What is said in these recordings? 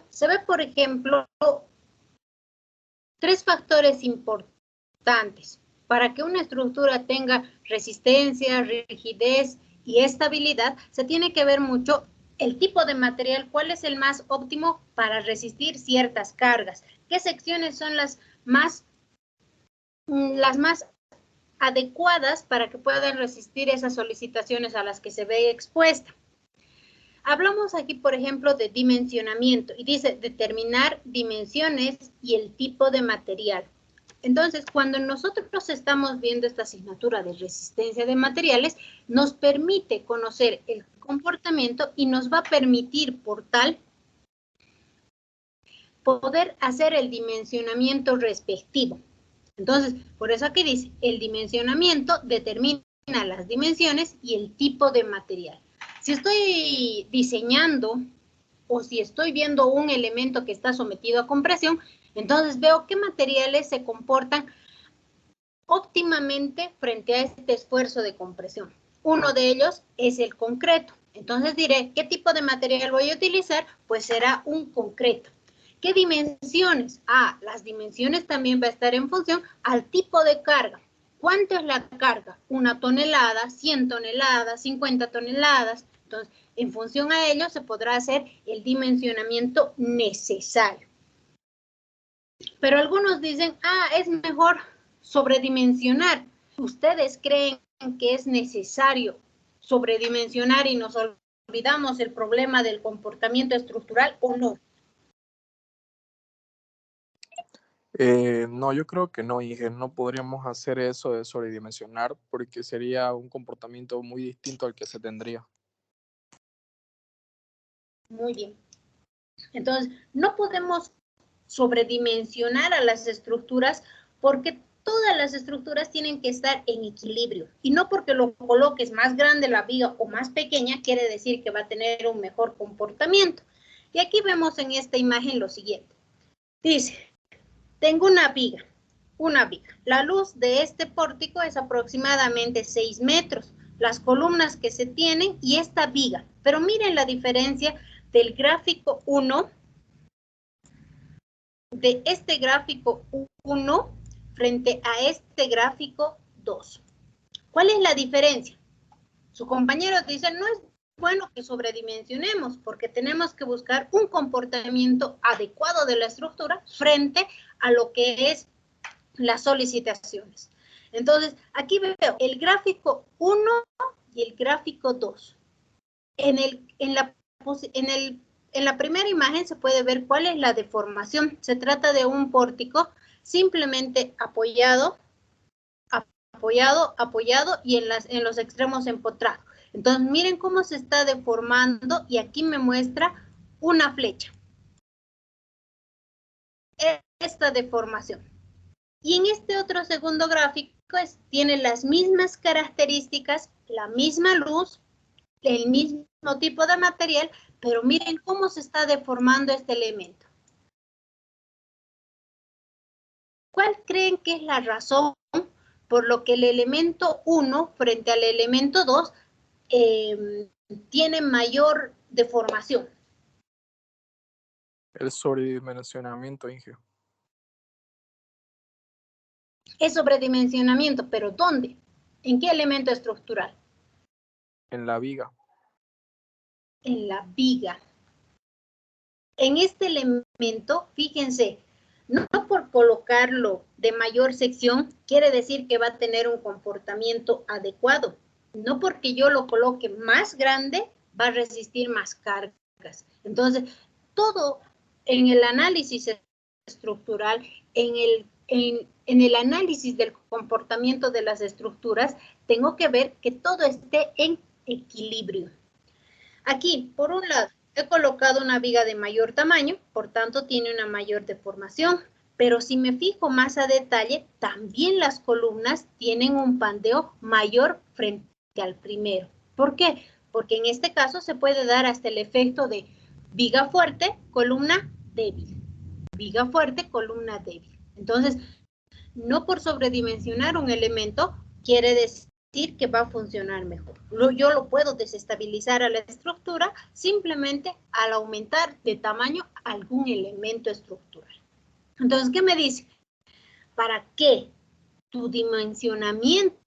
se ve, por ejemplo, tres factores importantes. Para que una estructura tenga resistencia, rigidez y estabilidad, se tiene que ver mucho el tipo de material, cuál es el más óptimo para resistir ciertas cargas, qué secciones son las más adecuadas para que puedan resistir esas solicitaciones a las que se ve expuesta. Hablamos aquí, por ejemplo, de dimensionamiento y dice determinar dimensiones y el tipo de material. Entonces, cuando nosotros estamos viendo esta asignatura de resistencia de materiales, nos permite conocer el comportamiento y nos va a permitir, por tal, poder hacer el dimensionamiento respectivo. Entonces, por eso aquí dice, el dimensionamiento determina las dimensiones y el tipo de material. Si estoy diseñando o si estoy viendo un elemento que está sometido a compresión, entonces veo qué materiales se comportan óptimamente frente a este esfuerzo de compresión. Uno de ellos es el concreto. Entonces diré, ¿qué tipo de material voy a utilizar? Pues será un concreto. ¿Qué dimensiones? Las dimensiones también va a estar en función al tipo de carga. ¿Cuánto es la carga? 1 tonelada, 100 toneladas, 50 toneladas. Entonces, en función a ello se podrá hacer el dimensionamiento necesario. Pero algunos dicen, es mejor sobredimensionar. ¿Ustedes creen que es necesario sobredimensionar y nos olvidamos el problema del comportamiento estructural o no? No, yo creo que no, Inge, no podríamos hacer eso de sobredimensionar porque sería un comportamiento muy distinto al que se tendría. Muy bien. Entonces, no podemos sobredimensionar a las estructuras porque todas las estructuras tienen que estar en equilibrio. Y no porque lo coloques más grande la viga o más pequeña, quiere decir que va a tener un mejor comportamiento. Y aquí vemos en esta imagen lo siguiente. Dice, tengo una viga. La luz de este pórtico es aproximadamente 6 metros. Las columnas que se tienen y esta viga. Pero miren la diferencia del gráfico 1, de este gráfico 1 frente a este gráfico 2. ¿Cuál es la diferencia? Su compañero dice, no es bueno que sobredimensionemos porque tenemos que buscar un comportamiento adecuado de la estructura frente a lo que es las solicitaciones. Entonces, aquí veo el gráfico 1 y el gráfico 2. En la primera imagen se puede ver cuál es la deformación. Se trata de un pórtico simplemente apoyado y en los extremos empotrado. Entonces, miren cómo se está deformando y aquí me muestra una flecha. Esta deformación. Y en este otro segundo gráfico tiene las mismas características, la misma luz, el mismo tipo de material, pero miren cómo se está deformando este elemento. ¿Cuál creen que es la razón por lo que el elemento 1 frente al elemento 2 tiene mayor deformación? El sobredimensionamiento, Inge. Es sobredimensionamiento, pero ¿dónde? ¿En qué elemento estructural? En la viga. En la viga. En este elemento, fíjense, no por colocarlo de mayor sección quiere decir que va a tener un comportamiento adecuado. No porque yo lo coloque más grande va a resistir más cargas. Entonces, todo en el análisis estructural, en el análisis del comportamiento de las estructuras, tengo que ver que todo esté en equilibrio. Aquí, por un lado, he colocado una viga de mayor tamaño, por tanto tiene una mayor deformación, pero si me fijo más a detalle, también las columnas tienen un pandeo mayor frente al primero. ¿Por qué? Porque en este caso se puede dar hasta el efecto de viga fuerte, columna débil. Viga fuerte, columna débil. Entonces, no por sobredimensionar un elemento quiere decir decir que va a funcionar mejor. Yo lo puedo desestabilizar a la estructura simplemente al aumentar de tamaño algún elemento estructural. Entonces, ¿qué me dice? Para que tu dimensionamiento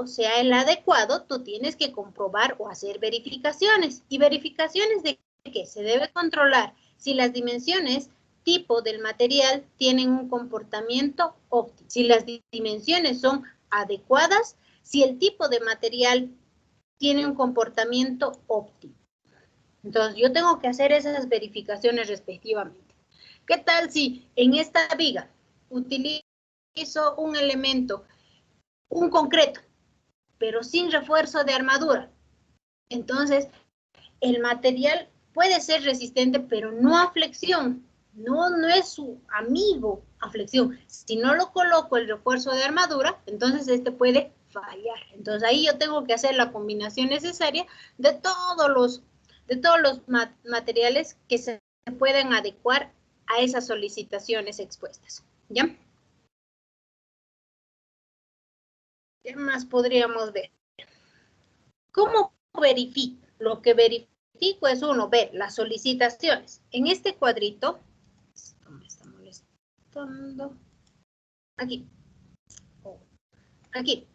sea el adecuado, tú tienes que comprobar o hacer verificaciones. ¿Y verificaciones de qué? Se debe controlar si las dimensiones tipo del material tienen un comportamiento óptimo, si las dimensiones son adecuadas, si el tipo de material tiene un comportamiento óptimo. Entonces, yo tengo que hacer esas verificaciones respectivamente. ¿Qué tal si en esta viga utilizo un elemento, un concreto, pero sin refuerzo de armadura? Entonces, el material puede ser resistente, pero no a flexión. No es su amigo a flexión. Si no lo coloco el refuerzo de armadura, entonces este puede fallar. Entonces ahí yo tengo que hacer la combinación necesaria de todos los materiales que se pueden adecuar a esas solicitaciones expuestas. ¿Ya? ¿Qué más podríamos ver? ¿Cómo verifico? Lo que verifico es ver las solicitaciones. En este cuadrito, esto me está molestando. Aquí. Aquí.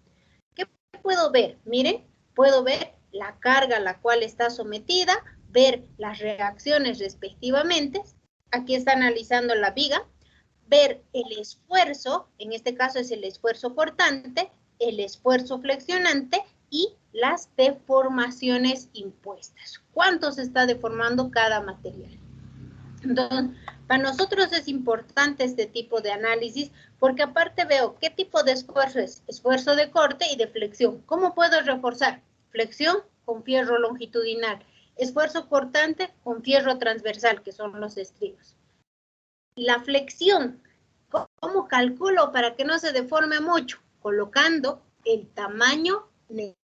¿Qué puedo ver? Miren, puedo ver la carga a la cual está sometida, ver las reacciones respectivamente. Aquí está analizando la viga. Ver el esfuerzo, en este caso es el esfuerzo cortante, el esfuerzo flexionante y las deformaciones impuestas. ¿Cuánto se está deformando cada material? Entonces, para nosotros es importante este tipo de análisis porque aparte veo qué tipo de esfuerzo es. Esfuerzo de corte y de flexión. ¿Cómo puedo reforzar? Flexión con fierro longitudinal. Esfuerzo cortante con fierro transversal, que son los estribos. La flexión, ¿cómo calculo para que no se deforme mucho? Colocando el tamaño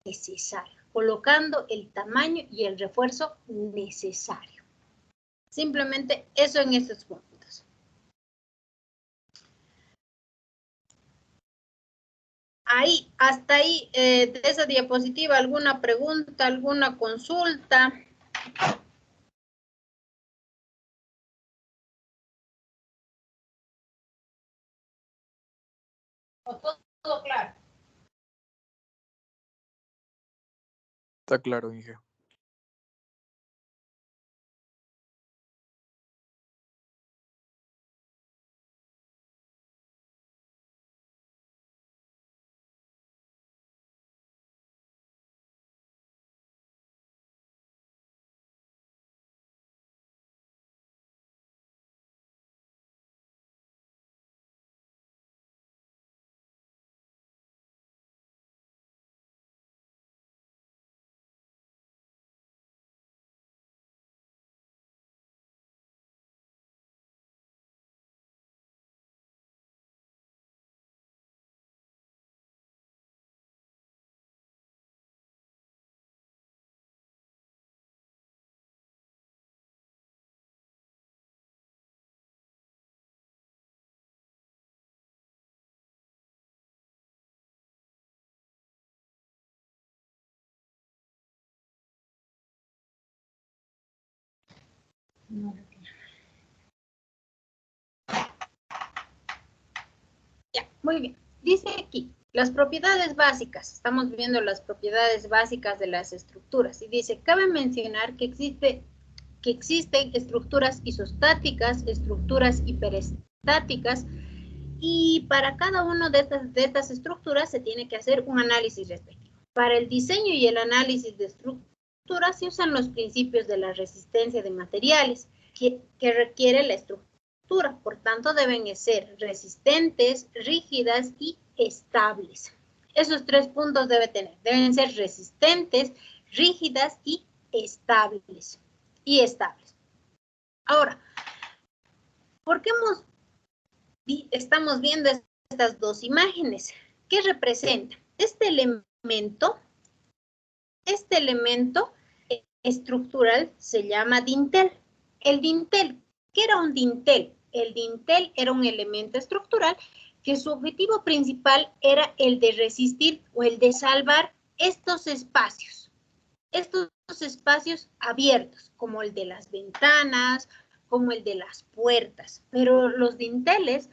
necesario. Colocando el tamaño y el refuerzo necesario. Simplemente eso en estos puntos. Ahí, hasta ahí, de esa diapositiva, ¿alguna pregunta, alguna consulta? ¿O todo claro? Está claro, Inge. No. Ya, muy bien. Dice aquí, las propiedades básicas. Estamos viendo las propiedades básicas de las estructuras. Y dice, cabe mencionar que existen estructuras isostáticas, estructuras hiperestáticas, y para cada una de estas estructuras se tiene que hacer un análisis respectivo. Para el diseño y el análisis de estructuras se usan los principios de la resistencia de materiales que requiere la estructura. Por tanto, deben ser resistentes, rígidas y estables. Esos 3 puntos deben ser resistentes, rígidas y estables. Ahora, ¿por qué estamos viendo estas 2 imágenes? ¿Qué representa? Este elemento estructural se llama dintel. El dintel, ¿qué era un dintel? El dintel era un elemento estructural que su objetivo principal era el de resistir o el de salvar estos espacios abiertos, como el de las ventanas, como el de las puertas. Pero los dinteles,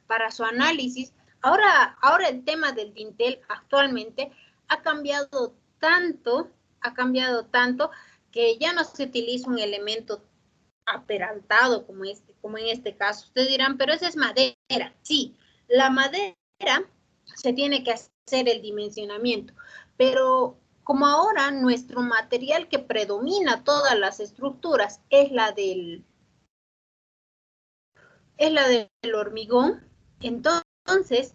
para su análisis, ahora el tema del dintel actualmente ha cambiado tanto que ya no se utiliza un elemento aperaltado como en este caso. Ustedes dirán, pero esa es madera. Sí, la madera se tiene que hacer el dimensionamiento, pero como ahora nuestro material que predomina todas las estructuras es la del hormigón, entonces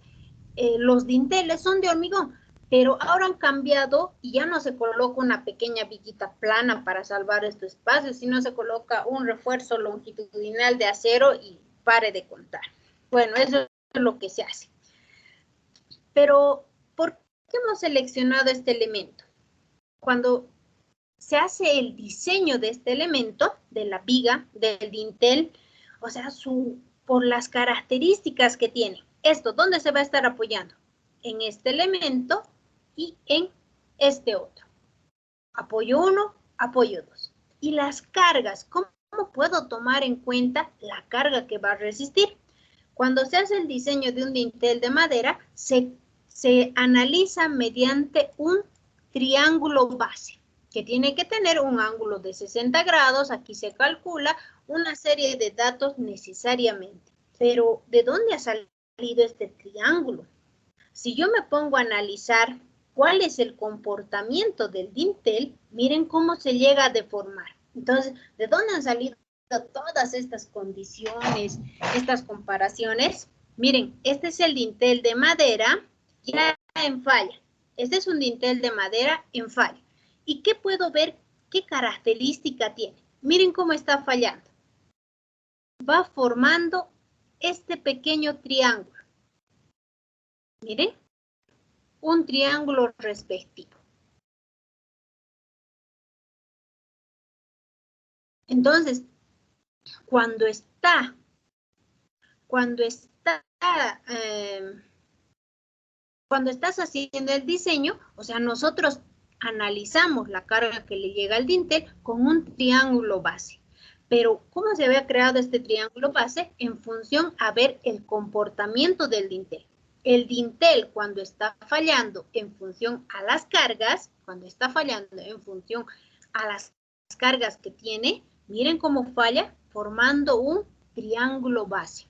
los dinteles son de hormigón, pero ahora han cambiado y ya no se coloca una pequeña viguita plana para salvar estos espacios, sino se coloca un refuerzo longitudinal de acero y pare de contar. Bueno, eso es lo que se hace. Pero, ¿por qué hemos seleccionado este elemento? Cuando se hace el diseño de este elemento, de la viga, del dintel, o sea, por las características que tiene. Esto, ¿dónde se va a estar apoyando? En este elemento y en este otro. Apoyo 1, apoyo 2. Y las cargas, ¿cómo puedo tomar en cuenta la carga que va a resistir? Cuando se hace el diseño de un dintel de madera, se analiza mediante un triángulo base, que tiene que tener un ángulo de 60 grados. Aquí se calcula una serie de datos necesariamente. Pero, ¿de dónde ha salido este triángulo? Si yo me pongo a analizar cuál es el comportamiento del dintel, miren cómo se llega a deformar. Entonces, ¿de dónde han salido todas estas condiciones, estas comparaciones? Miren, este es el dintel de madera ya en falla. Este es un dintel de madera en falla. ¿Y qué puedo ver? ¿Qué característica tiene? Miren cómo está fallando. Va formando este pequeño triángulo. Miren, un triángulo respectivo. Entonces, cuando estás haciendo el diseño, o sea, nosotros analizamos la carga que le llega al dintel con un triángulo base. Pero, ¿cómo se había creado este triángulo base? En función a ver el comportamiento del dintel. El dintel, cuando está fallando en función a las cargas, que tiene, miren cómo falla, formando un triángulo base.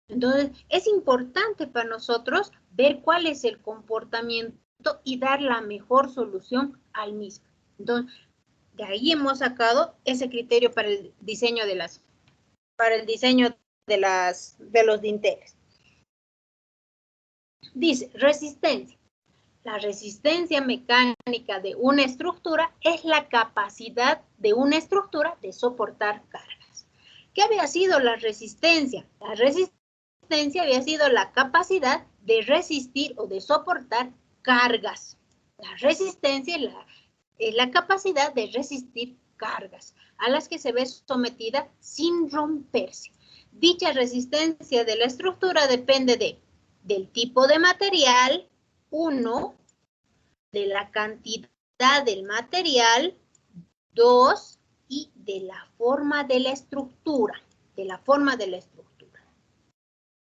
Entonces, es importante para nosotros ver cuál es el comportamiento y dar la mejor solución al mismo. Entonces, de ahí hemos sacado ese criterio para el diseño de los dinteles. Dice, resistencia. La resistencia mecánica de una estructura es la capacidad de una estructura de soportar cargas. ¿Qué había sido la resistencia? La resistencia había sido la capacidad de resistir o de soportar cargas. La resistencia es la capacidad de resistir cargas a las que se ve sometida sin romperse. Dicha resistencia de la estructura depende del tipo de material, 1, de la cantidad del material, 2, y de la forma de la estructura,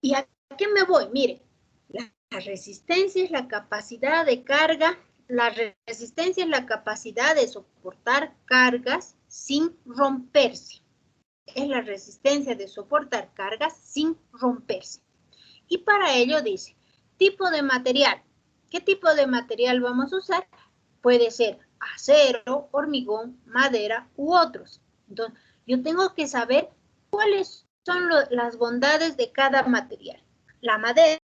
¿Y a qué me voy? Mire, la resistencia es la capacidad de carga, la resistencia es la capacidad de soportar cargas sin romperse. Es la resistencia de soportar cargas sin romperse. Y para ello dice, tipo de material. ¿Qué tipo de material vamos a usar? Puede ser acero, hormigón, madera u otros. Entonces, yo tengo que saber cuáles son las bondades de cada material. La madera,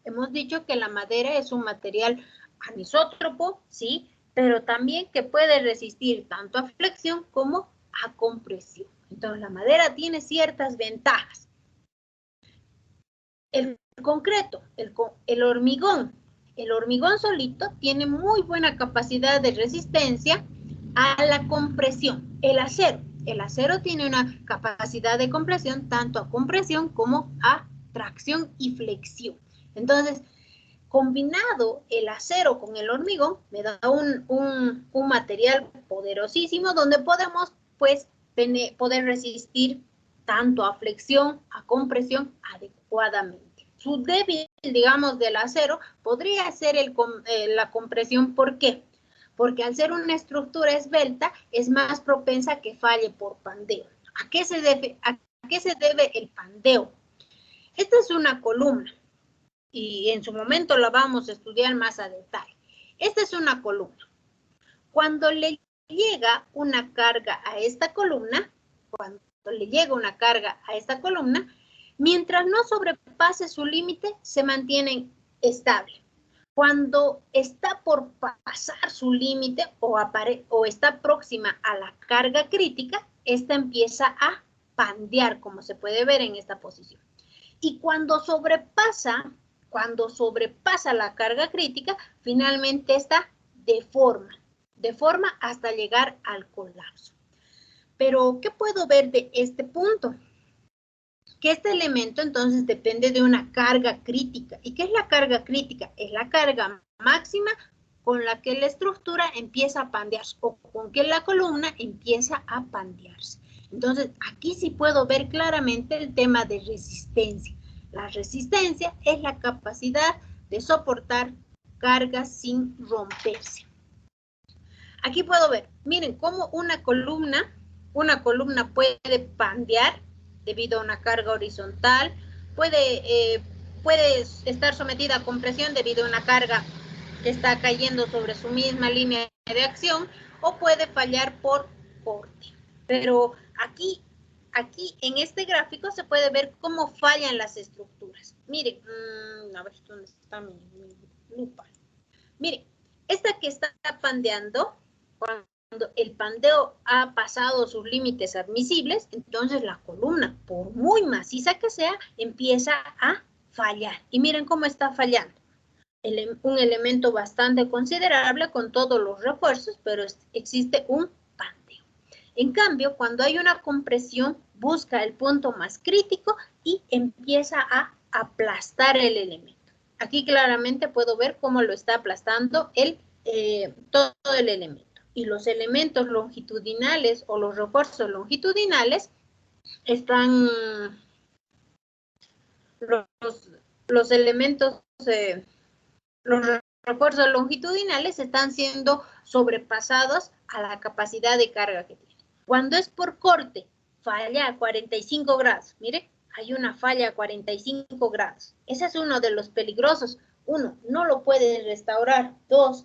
hemos dicho que la madera es un material anisótropo, ¿sí? Pero también que puede resistir tanto a flexión como a compresión. Entonces, la madera tiene ciertas ventajas. El concreto, el hormigón solito tiene muy buena capacidad de resistencia a la compresión. El acero tiene una capacidad de compresión tanto a compresión como a tracción y flexión. Entonces, combinado el acero con el hormigón, me da un material poderosísimo donde podemos, pues, poder resistir tanto a flexión, a compresión adecuadamente. Su débil, digamos, del acero podría ser la compresión. ¿Por qué? Porque al ser una estructura esbelta es más propensa a que falle por pandeo. ¿A qué se debe el pandeo? Esta es una columna y en su momento la vamos a estudiar más a detalle. Esta es una columna. Cuando le llega una carga a esta columna, mientras no sobrepase su límite, se mantiene estable. Cuando está por pasar su límite o está próxima a la carga crítica, esta empieza a pandear, como se puede ver en esta posición. Y cuando sobrepasa la carga crítica, finalmente esta deforma hasta llegar al colapso. Pero, ¿qué puedo ver de este punto? Que este elemento entonces depende de una carga crítica. ¿Y qué es la carga crítica? Es la carga máxima con la que la estructura empieza a pandearse o con que la columna empieza a pandearse. Entonces, aquí sí puedo ver claramente el tema de resistencia. La resistencia es la capacidad de soportar cargas sin romperse. Aquí puedo ver, miren cómo una columna puede pandear debido a una carga horizontal, puede estar sometida a compresión debido a una carga que está cayendo sobre su misma línea de acción, o puede fallar por corte. Pero aquí en este gráfico se puede ver cómo fallan las estructuras. Miren, a ver dónde está mi lupa. Miren, esta que está pandeando, cuando el pandeo ha pasado sus límites admisibles, entonces la columna, por muy maciza que sea, empieza a fallar. Y miren cómo está fallando. Un elemento bastante considerable con todos los refuerzos, pero existe un pandeo. En cambio, cuando hay una compresión, busca el punto más crítico y empieza a aplastar el elemento. Aquí claramente puedo ver cómo lo está aplastando todo el elemento. Y los elementos longitudinales o los refuerzos longitudinales están, los refuerzos longitudinales están siendo sobrepasados a la capacidad de carga que tiene. Cuando es por corte, falla a 45 grados. Mire, hay una falla a 45 grados. Ese es uno de los peligrosos. Uno, no lo puede restaurar. Dos,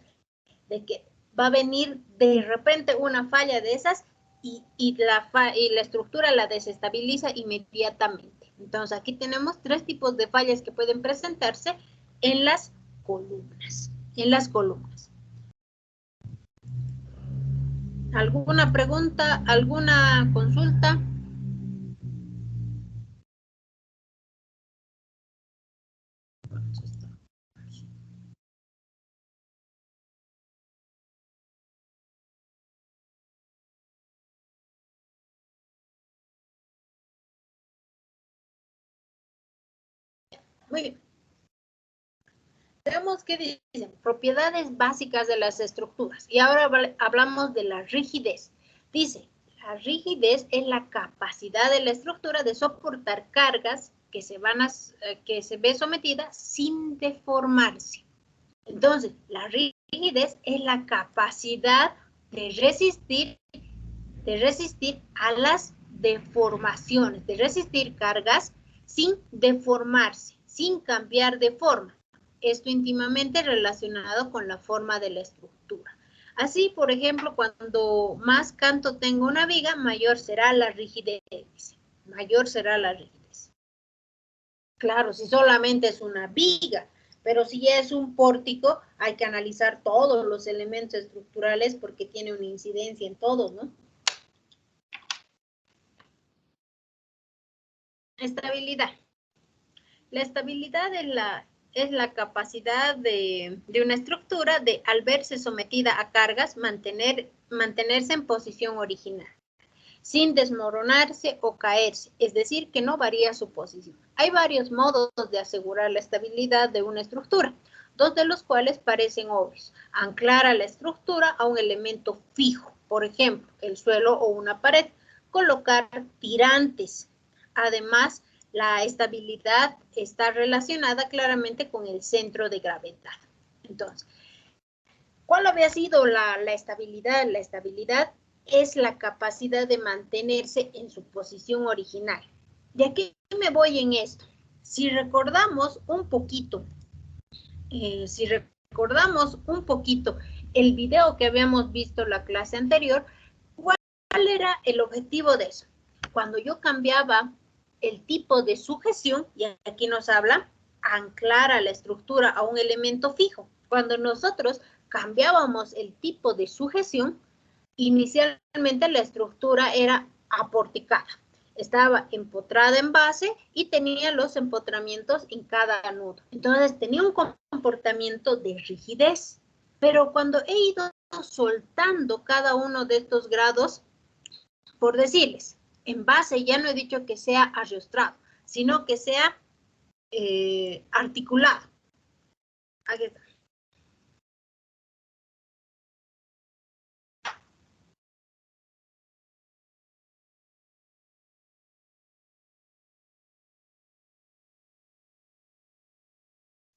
de que va a venir de repente una falla de esas y la estructura la desestabiliza inmediatamente. Entonces, aquí tenemos tres tipos de fallas que pueden presentarse en las columnas. ¿Alguna pregunta? ¿Alguna consulta? Muy bien. Veamos qué dicen. Propiedades básicas de las estructuras. Y ahora hablamos de la rigidez. Dice, la rigidez es la capacidad de la estructura de soportar cargas que se ve sometida sin deformarse. Entonces, la rigidez es la capacidad de resistir a las deformaciones, de resistir cargas sin deformarse, sin cambiar de forma. Esto íntimamente relacionado con la forma de la estructura. Así, por ejemplo, cuando más canto tengo una viga, mayor será la rigidez. Mayor será la rigidez. Claro, si solamente es una viga, pero si es un pórtico, hay que analizar todos los elementos estructurales porque tiene una incidencia en todos, ¿no? Estabilidad. La estabilidad es la capacidad de una estructura de, al verse sometida a cargas, mantenerse en posición original, sin desmoronarse o caerse, es decir, que no varía su posición. Hay varios modos de asegurar la estabilidad de una estructura. dos de los cuales parecen obvios. Anclar a la estructura a un elemento fijo, por ejemplo, el suelo o una pared. Colocar tirantes. Además, la estabilidad está relacionada claramente con el centro de gravedad. Entonces, ¿cuál había sido la estabilidad? La estabilidad es la capacidad de mantenerse en su posición original. ¿De aquí me voy en esto? Si recordamos un poquito, el video que habíamos visto en la clase anterior, ¿cuál era el objetivo de eso? Cuando yo cambiaba el tipo de sujeción, y aquí nos habla, anclar a la estructura a un elemento fijo. Cuando nosotros cambiábamos el tipo de sujeción, inicialmente la estructura era aporticada. Estaba empotrada en base y tenía los empotramientos en cada nudo. Entonces tenía un comportamiento de rigidez. Pero cuando he ido soltando cada uno de estos grados, por decirles, en base ya no he dicho que sea arrostrado, sino que sea articulado. Aquí está.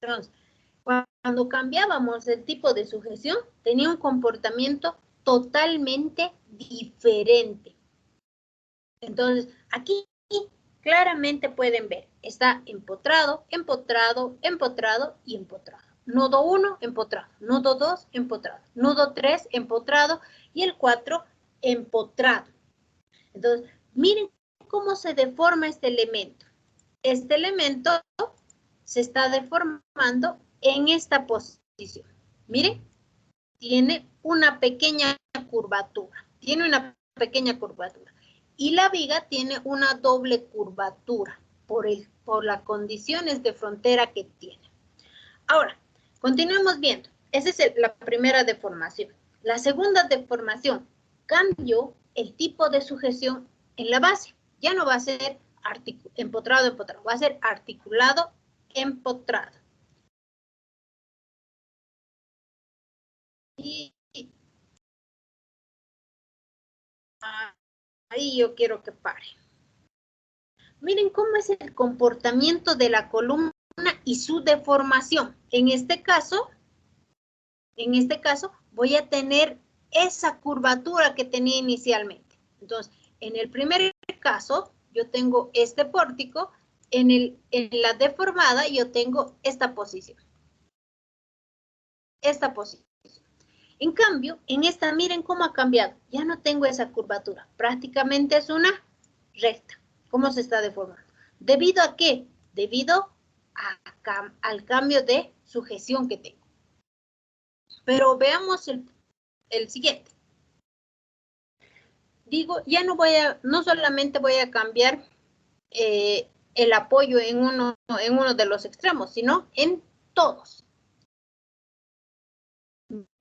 Entonces, cuando cambiábamos el tipo de sujeción, tenía un comportamiento totalmente diferente. Entonces, aquí claramente pueden ver, está empotrado, empotrado, empotrado y empotrado. Nodo 1, empotrado. Nodo 2, empotrado. Nodo 3, empotrado. Y el 4, empotrado. Entonces, miren cómo se deforma este elemento. Este elemento se está deformando en esta posición. Miren, tiene una pequeña curvatura. Y la viga tiene una doble curvatura por las condiciones de frontera que tiene. Ahora, continuemos viendo. Esa es la primera deformación. La segunda deformación, cambio el tipo de sujeción en la base. Ya no va a ser empotrado, empotrado. Va a ser articulado, empotrado. Y ahí yo quiero que pare. Miren cómo es el comportamiento de la columna y su deformación. En este caso, voy a tener esa curvatura que tenía inicialmente. Entonces, en el primer caso, yo tengo este pórtico, en la deformada yo tengo esta posición. En cambio, en esta, miren cómo ha cambiado. Ya no tengo esa curvatura. Prácticamente es una recta. ¿Cómo se está deformando? ¿Debido a qué? Debido al cambio de sujeción que tengo. Pero veamos el siguiente. Digo, ya no solamente voy a cambiar el apoyo en uno de los extremos, sino en todos.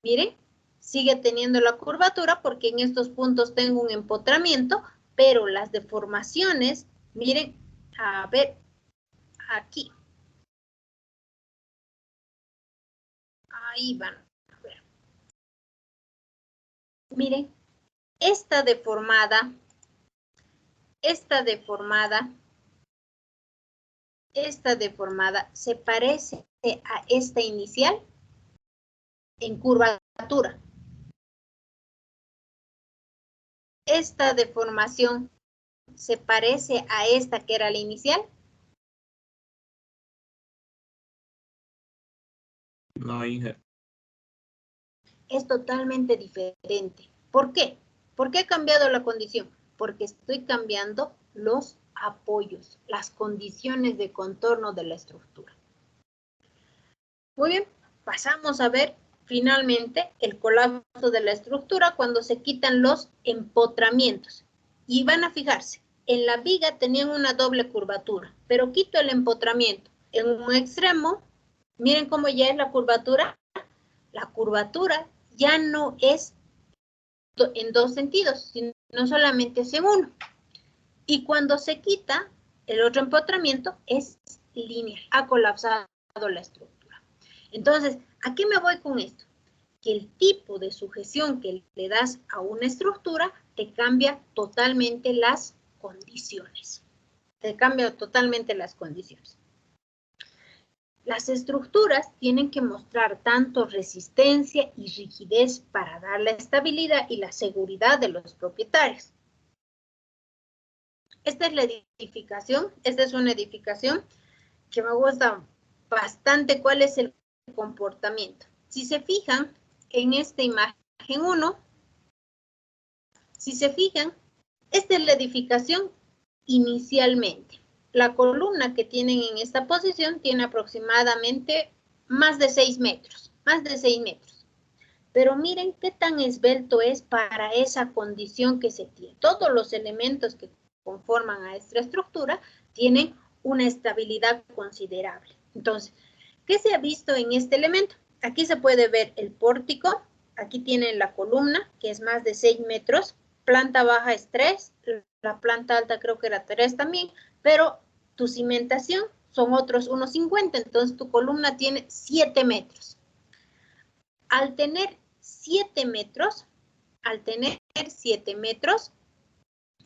Miren, sigue teniendo la curvatura porque en estos puntos tengo un empotramiento, pero las deformaciones, miren, a ver, aquí. Ahí van a ver. Miren, esta deformada se parece a esta inicial en curvatura. Esta deformación se parece a esta que era la inicial. No, Inge. Es totalmente diferente. ¿Por qué? ¿Por qué he cambiado la condición? Porque estoy cambiando los apoyos, las condiciones de contorno de la estructura. Muy bien, pasamos a ver finalmente el colapso de la estructura cuando se quitan los empotramientos. Y van a fijarse, en la viga tenían una doble curvatura, pero quito el empotramiento. En un extremo, miren cómo ya es la curvatura. La curvatura ya no es en dos sentidos, sino solamente es en uno. Y cuando se quita el otro empotramiento es lineal, ha colapsado la estructura. Entonces, ¿a qué me voy con esto? Que el tipo de sujeción que le das a una estructura te cambia totalmente las condiciones. Te cambia totalmente las condiciones. Las estructuras tienen que mostrar tanto resistencia y rigidez para dar la estabilidad y la seguridad de los propietarios. Esta es la edificación, esta es una edificación que me gusta bastante cuál es el comportamiento. Si se fijan en esta imagen 1, si se fijan, esta es la edificación inicialmente. La columna que tienen en esta posición tiene aproximadamente más de 6 metros, Pero miren qué tan esbelto es para esa condición que se tiene. Todos los elementos que conforman a esta estructura tienen una estabilidad considerable. Entonces, ¿qué se ha visto en este elemento? Aquí se puede ver el pórtico, aquí tienen la columna, que es más de 6 metros, planta baja es 3, la planta alta creo que era 3 también, pero tu cimentación son otros unos 50, entonces tu columna tiene 7 metros. Al tener 7 metros,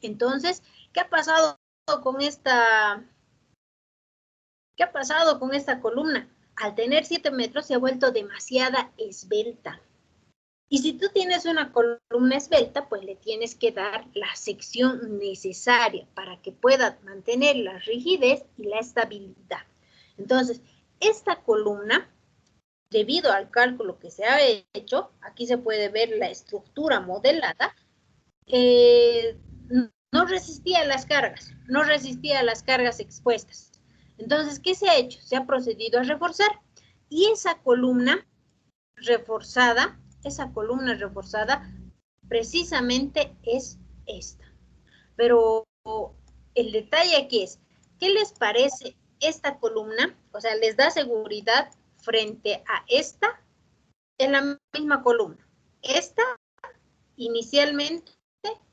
entonces, ¿qué ha pasado con esta columna? Al tener 7 metros se ha vuelto demasiada esbelta. Y si tú tienes una columna esbelta, pues le tienes que dar la sección necesaria para que pueda mantener la rigidez y la estabilidad. Entonces, esta columna, debido al cálculo que se ha hecho, aquí se puede ver la estructura modelada, no resistía a las cargas expuestas. Entonces, ¿qué se ha hecho? Se ha procedido a reforzar. Y esa columna reforzada precisamente es esta. Pero el detalle aquí es, ¿qué les parece esta columna? O sea, les da seguridad frente a esta, en la misma columna. Esta inicialmente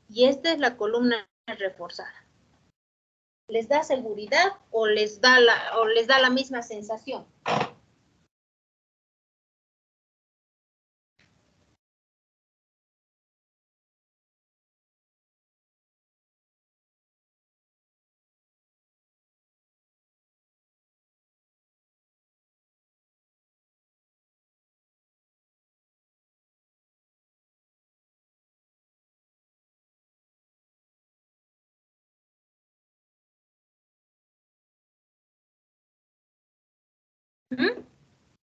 y esta es la columna reforzada. ¿Les da seguridad o les da la misma sensación?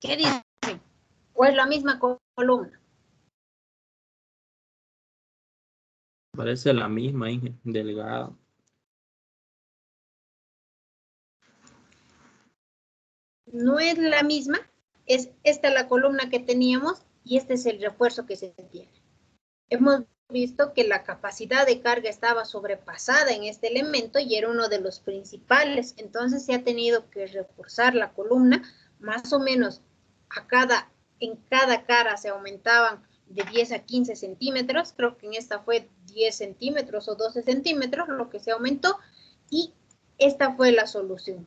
¿Qué dicen? ¿O es la misma columna? Parece la misma, delgada. No es la misma, es esta la columna que teníamos y este es el refuerzo que se tiene. Hemos visto que la capacidad de carga estaba sobrepasada en este elemento y era uno de los principales, entonces se ha tenido que reforzar la columna, más o menos en cada cara se aumentaban de 10 a 15 centímetros, creo que en esta fue 10 centímetros o 12 centímetros lo que se aumentó y esta fue la solución.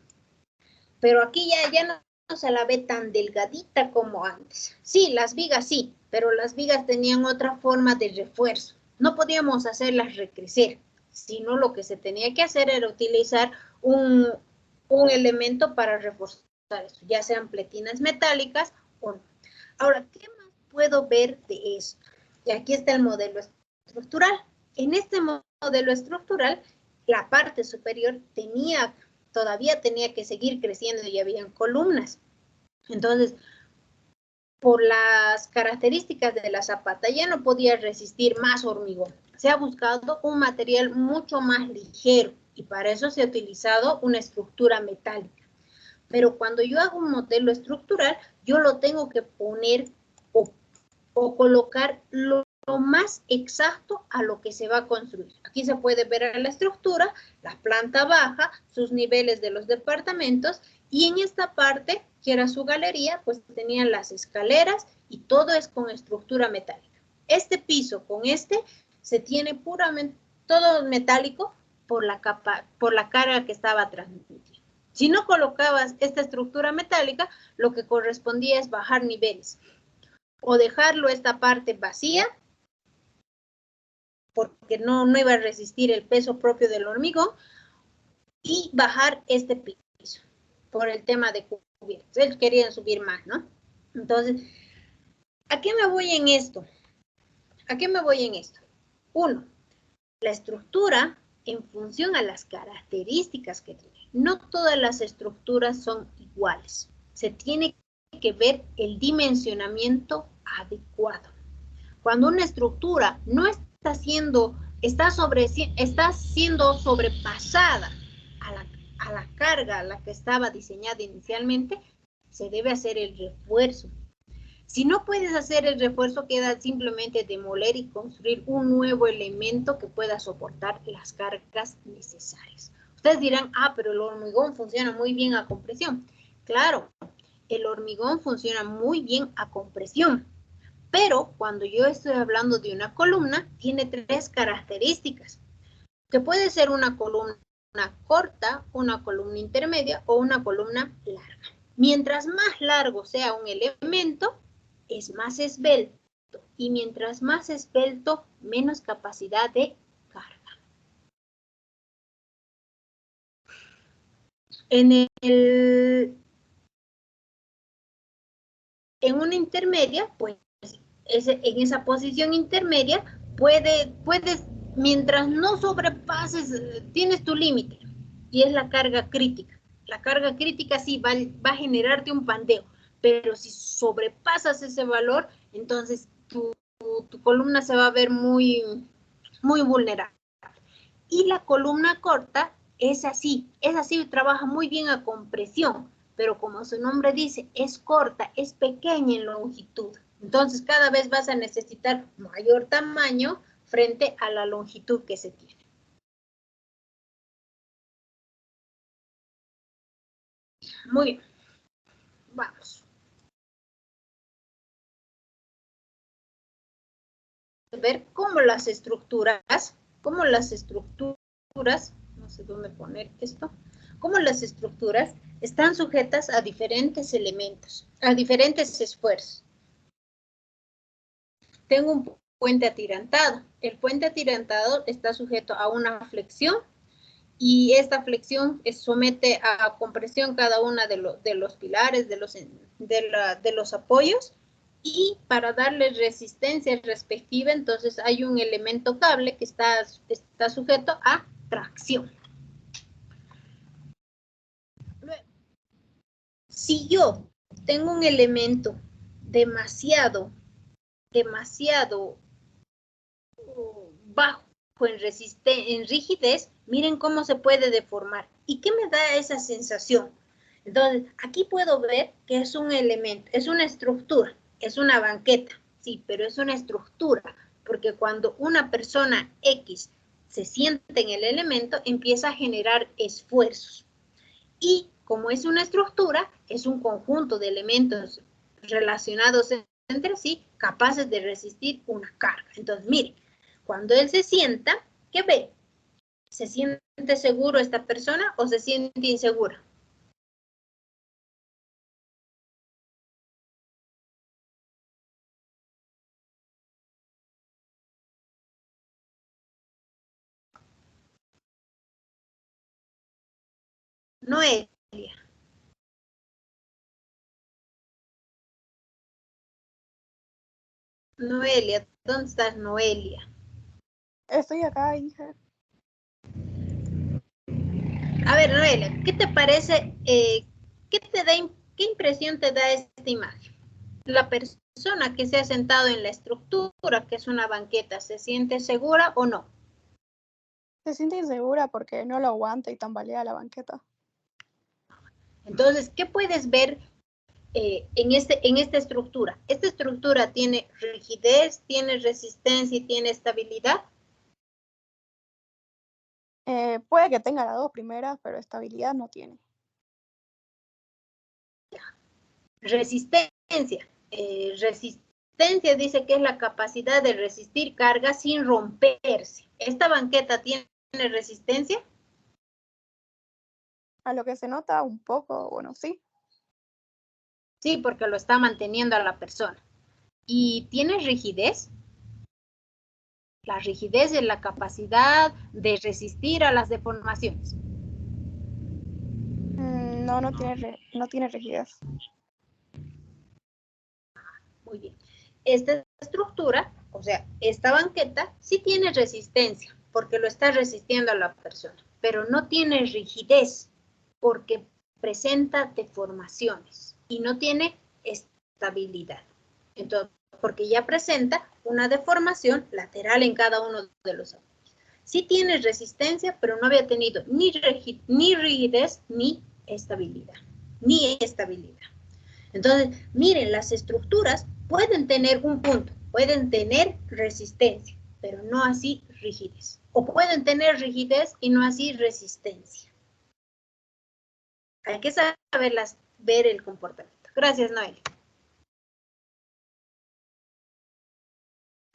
Pero aquí ya no se la ve tan delgadita como antes. Sí, las vigas sí, pero las vigas tenían otra forma de refuerzo. No podíamos hacerlas recrecer, sino lo que se tenía que hacer era utilizar un elemento para reforzar esto, ya sean pletinas metálicas o no. Ahora, ¿qué más puedo ver de esto? Y aquí está el modelo estructural. En este modelo estructural, la parte superior todavía tenía que seguir creciendo y habían columnas. Entonces, por las características de la zapata, ya no podía resistir más hormigón. Se ha buscado un material mucho más ligero y para eso se ha utilizado una estructura metálica. Pero cuando yo hago un modelo estructural, yo lo tengo que poner o colocar lo más exacto a lo que se va a construir. Aquí se puede ver la estructura, la planta baja, sus niveles de los departamentos y en esta parte, que era su galería, pues tenían las escaleras y todo es con estructura metálica. Este piso con se tiene puramente todo metálico por la carga que estaba transmitiendo. Si no colocabas esta estructura metálica, lo que correspondía es bajar niveles o dejarlo esta parte vacía porque no iba a resistir el peso propio del hormigón y bajar este piso por el tema de cubiertos. Ellos querían subir más, ¿no? Entonces, ¿a qué me voy en esto? ¿A qué me voy en esto? Uno, la estructura en función a las características que tiene. No todas las estructuras son iguales. Se tiene que ver el dimensionamiento adecuado. Cuando una estructura no está siendo sobrepasada a la carga a la que estaba diseñada inicialmente, se debe hacer el refuerzo. Si no puedes hacer el refuerzo, queda simplemente demoler y construir un nuevo elemento que pueda soportar las cargas necesarias. Ustedes dirán, pero el hormigón funciona muy bien a compresión. Claro, el hormigón funciona muy bien a compresión, pero cuando yo estoy hablando de una columna, tiene 3 características, que puede ser una columna corta, una columna intermedia o una columna larga. Mientras más largo sea un elemento, es más esbelto, y mientras más esbelto, menos capacidad de carga. En una intermedia, pues en esa posición intermedia, puedes, mientras no sobrepases, tienes tu límite, y es la carga crítica. La carga crítica sí va a generarte un pandeo, pero si sobrepasas ese valor, entonces tu columna se va a ver muy, muy vulnerable. Y la columna corta es así, trabaja muy bien a compresión, pero como su nombre dice, es corta, es pequeña en longitud. Entonces cada vez vas a necesitar mayor tamaño frente a la longitud que se tiene. Muy bien. Vamos. Ver cómo las estructuras, no sé dónde poner esto, cómo las estructuras están sujetas a diferentes elementos, a diferentes esfuerzos. Tengo un puente atirantado. El puente atirantado está sujeto a una flexión y esta flexión somete a compresión cada una de los pilares, de los apoyos, y para darle resistencia respectiva, entonces hay un elemento cable que está sujeto a tracción. Si yo tengo un elemento demasiado bajo en rigidez, miren cómo se puede deformar. ¿Y qué me da esa sensación? Entonces, aquí puedo ver que es un elemento, es una estructura, es una banqueta, sí, pero es una estructura, porque cuando una persona X se siente en el elemento, empieza a generar esfuerzos. Y como es una estructura, es un conjunto de elementos relacionados entre sí, capaces de resistir una carga. Entonces, miren, cuando él se sienta, ¿qué ve? ¿Se siente seguro esta persona o se siente insegura? Noelia. Noelia, ¿dónde estás, Noelia? Estoy acá, hija. A ver, Noelia, ¿qué te parece? ¿Qué impresión te da esta imagen? La persona que se ha sentado en la estructura, que es una banqueta, ¿se siente segura o no? Se siente insegura porque no lo aguanta y tambalea la banqueta. Entonces, ¿qué puedes ver en esta estructura? ¿Esta estructura tiene rigidez, tiene resistencia y tiene estabilidad? Puede que tenga las dos primeras, pero estabilidad no tiene. Resistencia. Resistencia dice que es la capacidad de resistir cargas sin romperse. ¿Esta banqueta tiene resistencia? A lo que se nota un poco, bueno, sí. Sí, porque lo está manteniendo a la persona. ¿Y tiene rigidez? La rigidez es la capacidad de resistir a las deformaciones. No, no tiene rigidez. Muy bien. Esta estructura, o sea, esta banqueta, sí tiene resistencia, porque lo está resistiendo a la persona, pero no tiene rigidez, porque presenta deformaciones y no tiene estabilidad. Entonces, porque ya presenta una deformación lateral en cada uno de los ángulos. Sí tiene resistencia, pero no había tenido ni rigidez ni estabilidad. Entonces, miren, las estructuras pueden tener un punto, pueden tener resistencia, pero no así rigidez. O pueden tener rigidez y no así resistencia. Hay que saberlas, ver el comportamiento. Gracias, Noelia.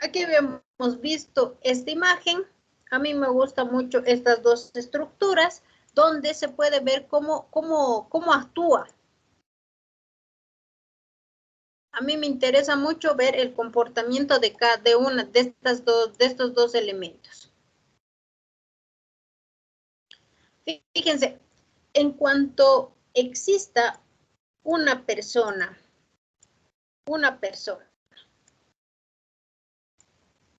Aquí habíamos visto esta imagen. A mí me gustan mucho estas dos estructuras, donde se puede ver cómo actúa. A mí me interesa mucho ver el comportamiento de cada una de estos dos elementos. Fíjense, en cuanto exista una persona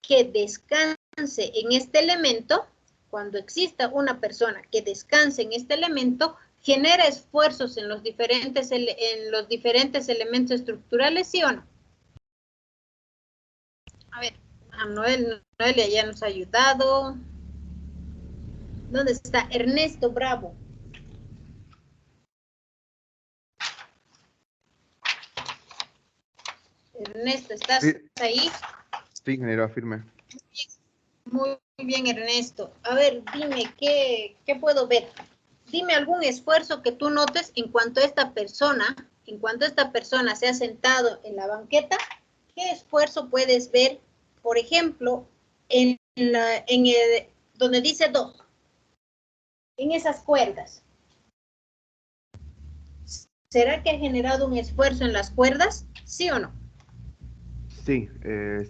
que descanse en este elemento, cuando exista una persona que descanse en este elemento, genera esfuerzos en los diferentes elementos estructurales, ¿sí o no? A ver, Noelia ya nos ha ayudado. ¿Dónde está Ernesto Bravo? Ernesto, ¿estás ahí? Sí, ingeniero, afirme. Muy bien, Ernesto. A ver, dime, ¿qué puedo ver? Dime algún esfuerzo que tú notes en cuanto esta persona se ha sentado en la banqueta. ¿Qué esfuerzo puedes ver, por ejemplo, donde dice 2? En esas cuerdas. ¿Será que ha generado un esfuerzo en las cuerdas? ¿Sí o no? Sí,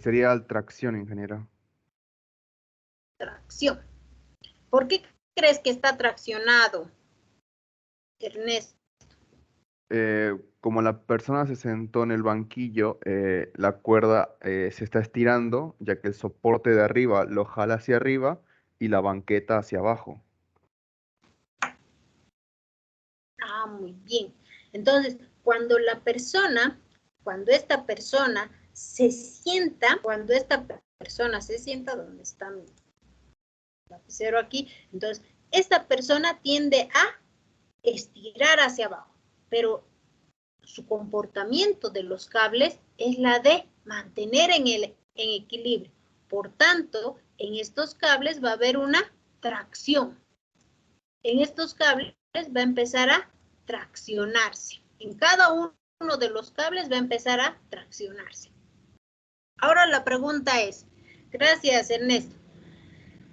sería tracción, ingeniero. Tracción. ¿Por qué crees que está traccionado, Ernesto? Como la persona se sentó en el banquillo, la cuerda se está estirando, ya que el soporte de arriba lo jala hacia arriba y la banqueta hacia abajo. Ah, muy bien. Entonces, cuando esta persona se sienta, ¿dónde está mi lapicero aquí? Entonces, esta persona tiende a estirar hacia abajo, pero su comportamiento de los cables es la de mantener en equilibrio. Por tanto, en estos cables va a haber una tracción. En estos cables va a empezar a traccionarse. En cada uno de los cables va a empezar a traccionarse. Ahora la pregunta es, gracias Ernesto,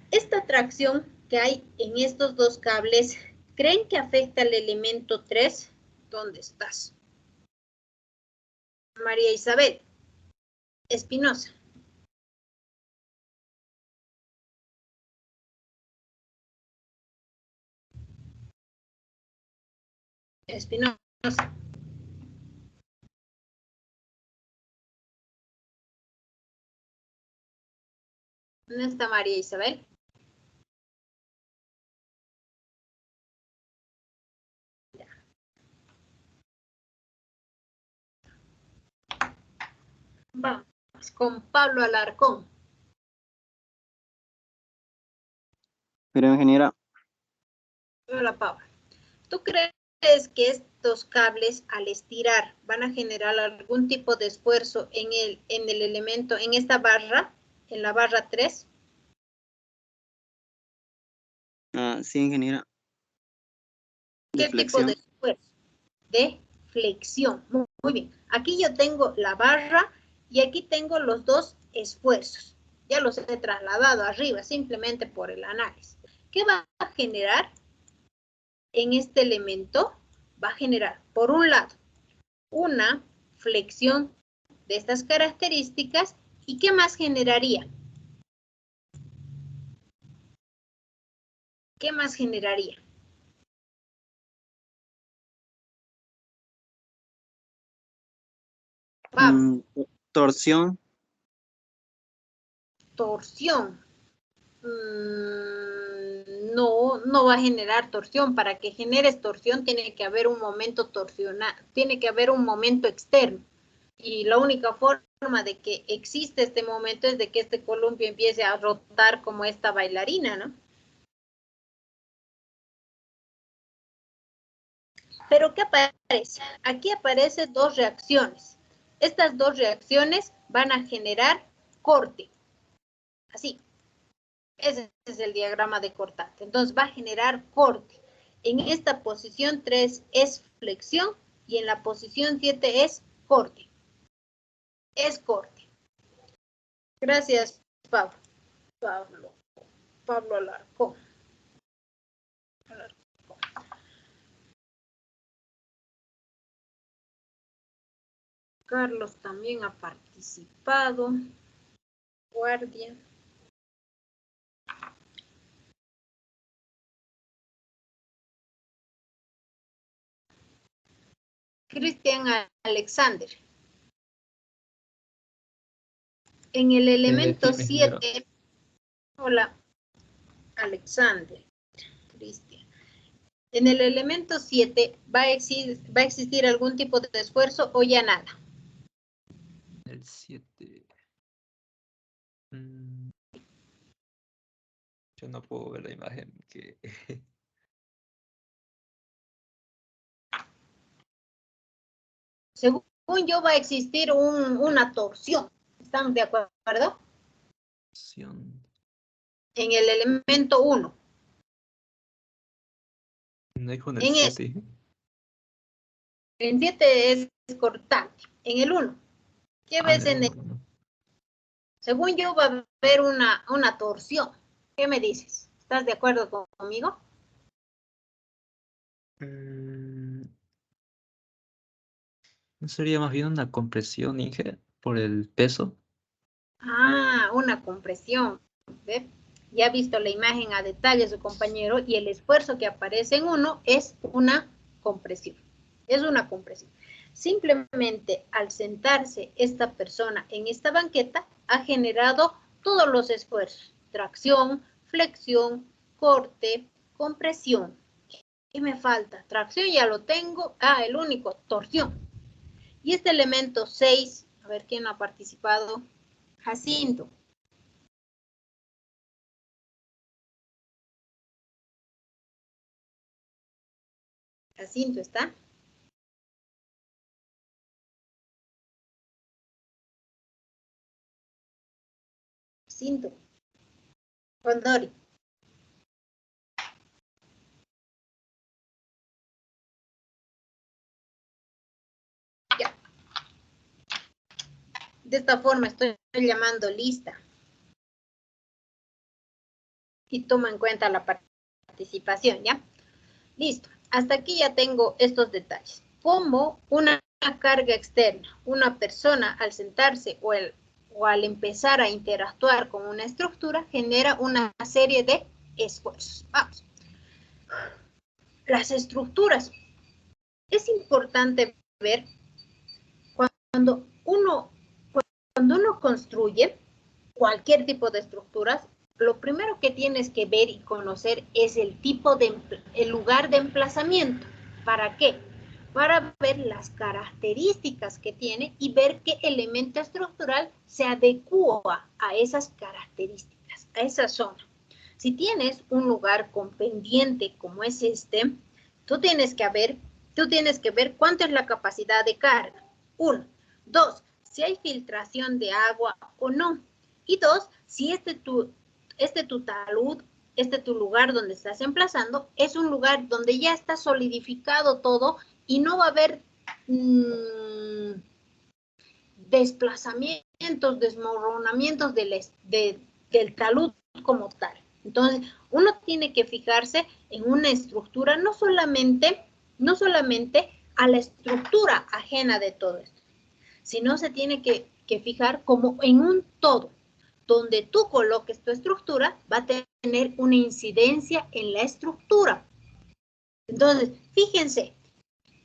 esta tracción que hay en estos dos cables, ¿creen que afecta al elemento 3? ¿Dónde estás? María Isabel Espinosa. Espinosa. ¿Dónde está María Isabel? Ya. Vamos con Pablo Alarcón. Pero ingeniera. Hola, Pablo. ¿Tú crees que estos cables al estirar van a generar algún tipo de esfuerzo en el elemento, en esta barra, en la barra 3? Sí, ingeniera. ¿Qué tipo de esfuerzo? De flexión. Muy bien. Aquí yo tengo la barra y aquí tengo los dos esfuerzos. Ya los he trasladado arriba simplemente por el análisis. ¿Qué va a generar? en este elemento va a generar, por un lado, una flexión de estas características. ¿Y qué más generaría? ¿Qué más generaría? Torsión. Torsión. No va a generar torsión. Para que generes torsión tiene que haber un momento torsional, tiene que haber un momento externo. Y la única forma de que existe este momento es de que este columpio empiece a rotar como esta bailarina, ¿no? Pero ¿qué aparece? Aquí aparecen dos reacciones. Estas dos reacciones van a generar corte. Así. Ese es el diagrama de cortante. Entonces va a generar corte. En esta posición 3 es flexión y en la posición 7 es corte. Es corte. Gracias, Pablo. Pablo Alarcón. Carlos también ha participado. Guardia. Cristian Alexander. En el elemento 7, hola, Alexander, Cristian. En el elemento 7 va a existir algún tipo de esfuerzo o ya nada. El 7. Yo no puedo ver la imagen que... Según yo va a existir una torsión. ¿Estamos de acuerdo? Torsión. En el elemento 1. No dijo en el 7. En 7 es cortante. En el 1. ¿Qué ves en el? Según yo va a haber una torsión. ¿Qué me dices? ¿Estás de acuerdo conmigo? ¿No sería más bien una compresión, Inge, por el peso? Ah, una compresión. ¿Ve? Ya ha visto la imagen a detalle su compañero y el esfuerzo que aparece en uno es una compresión. Es una compresión. Simplemente al sentarse esta persona en esta banqueta ha generado todos los esfuerzos. Tracción, flexión, corte, compresión. ¿Qué me falta? Tracción ya lo tengo. Ah, el único, torsión. Y este elemento 6, a ver quién ha participado. Jacinto. Jacinto, ¿está? Jacinto. Condori. Ya. De esta forma estoy llamando lista. Y toma en cuenta la participación, ¿ya? Listo. Hasta aquí ya tengo estos detalles. Como una carga externa, una persona al sentarse o al empezar a interactuar con una estructura genera una serie de esfuerzos. Vamos. Las estructuras. Es importante ver cuando uno construye cualquier tipo de estructuras, lo primero que tienes que ver y conocer es el lugar de emplazamiento. ¿Para qué? Para ver las características que tiene y ver qué elemento estructural se adecua a esas características, a esa zona. Si tienes un lugar con pendiente como es este, tú tienes que ver cuánto es la capacidad de carga. 1. 2. Si hay filtración de agua o no. Y 2, si tu talud, tu lugar donde estás emplazando, es un lugar donde ya está solidificado todo y no va a haber desplazamientos, desmoronamientos del talud como tal. Entonces, uno tiene que fijarse en una estructura, no solamente a la estructura ajena de todo esto, sino se tiene que fijar como en un todo. Donde tú coloques tu estructura, va a tener una incidencia en la estructura. Entonces, fíjense,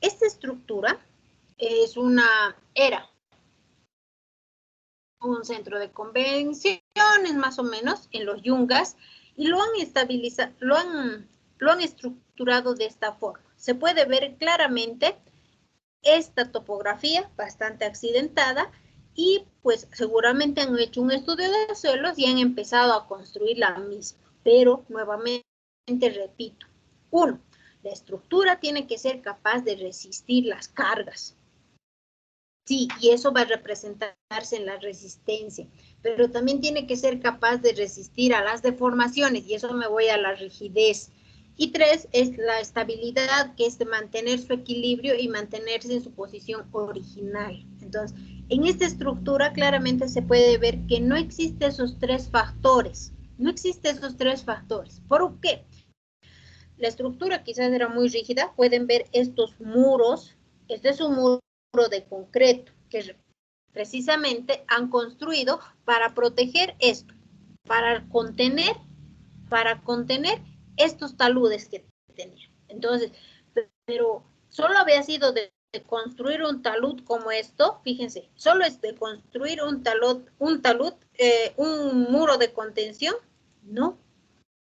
esta estructura era un centro de convenciones, más o menos, en los Yungas, y lo han estabilizado, lo han estructurado de esta forma. Se puede ver claramente esta topografía bastante accidentada, y pues seguramente han hecho un estudio de suelos y han empezado a construir la misma. Pero nuevamente repito, uno, la estructura tiene que ser capaz de resistir las cargas. Sí, y eso va a representarse en la resistencia, pero también tiene que ser capaz de resistir a las deformaciones, y eso me voy a la rigidez. Y tres, es la estabilidad, que es de mantener su equilibrio y mantenerse en su posición original. Entonces, en esta estructura claramente se puede ver que no existen esos tres factores. No existen esos tres factores. ¿Por qué? La estructura quizás era muy rígida. Pueden ver estos muros. Este es un muro de concreto que precisamente han construido para proteger esto, para contener estos taludes que tenía. Entonces, pero solo había sido de construir un talud como esto, fíjense, solo es de construir un muro de contención, no,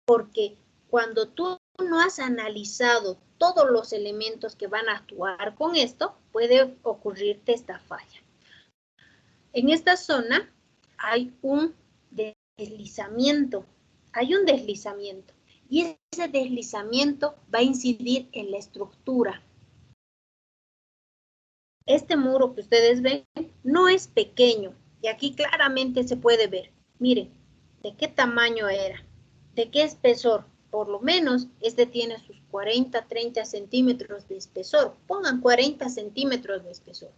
porque cuando tú no has analizado todos los elementos que van a actuar con esto, puede ocurrirte esta falla. En esta zona hay un deslizamiento, y ese deslizamiento va a incidir en la estructura. Este muro que ustedes ven no es pequeño, y aquí claramente se puede ver. Miren, de qué tamaño era, de qué espesor. Por lo menos este tiene sus 40, 30 centímetros de espesor. Pongan 40 centímetros de espesor.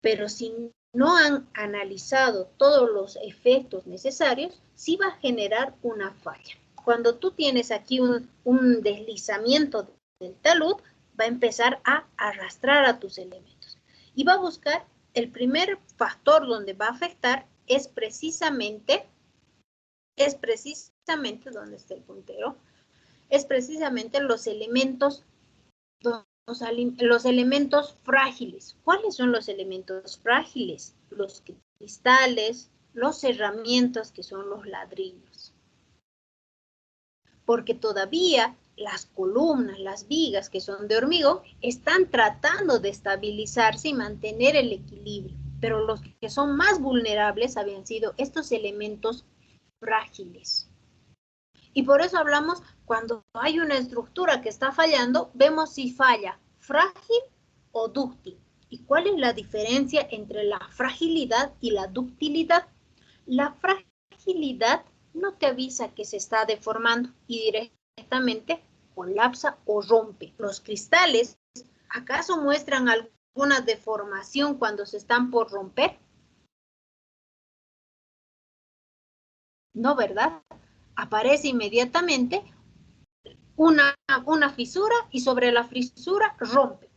Pero si no han analizado todos los efectos necesarios, sí va a generar una falla. Cuando tú tienes aquí un deslizamiento del talud, va a empezar a arrastrar a tus elementos. Y va a buscar, el primer factor donde va a afectar es precisamente, ¿dónde está el puntero? Es precisamente los elementos frágiles. ¿Cuáles son los elementos frágiles? Los cristales, los cerramientos, que son los ladrillos. Porque todavía las columnas, las vigas, que son de hormigón, están tratando de estabilizarse y mantener el equilibrio. Pero los que son más vulnerables habían sido estos elementos frágiles. Y por eso hablamos, cuando hay una estructura que está fallando, vemos si falla frágil o dúctil. ¿Y cuál es la diferencia entre la fragilidad y la ductilidad? La fragilidad no te avisa que se está deformando y directamente colapsa o rompe. Los cristales, ¿acaso muestran alguna deformación cuando se están por romper? No, ¿verdad? Aparece inmediatamente una fisura y sobre la fisura rompe.